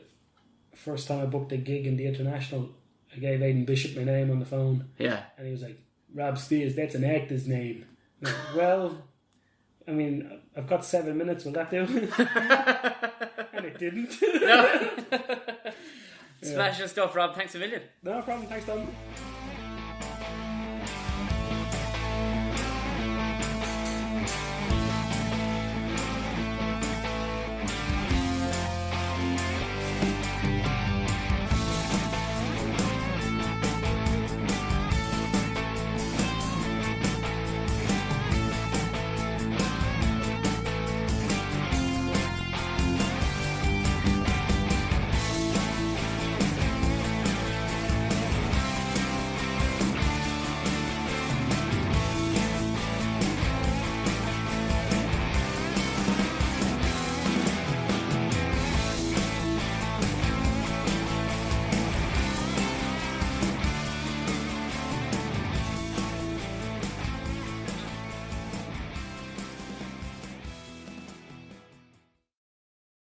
first time I booked a gig in the International, I gave Aidan Bishop my name on the phone. Yeah, and he was like, "Rob Stears, that's an actor's name." Like, well, I mean, I've got 7 minutes. Will that do? And it didn't. No. Smashing stuff, Rob. Thanks a million. No problem. Thanks, Tom.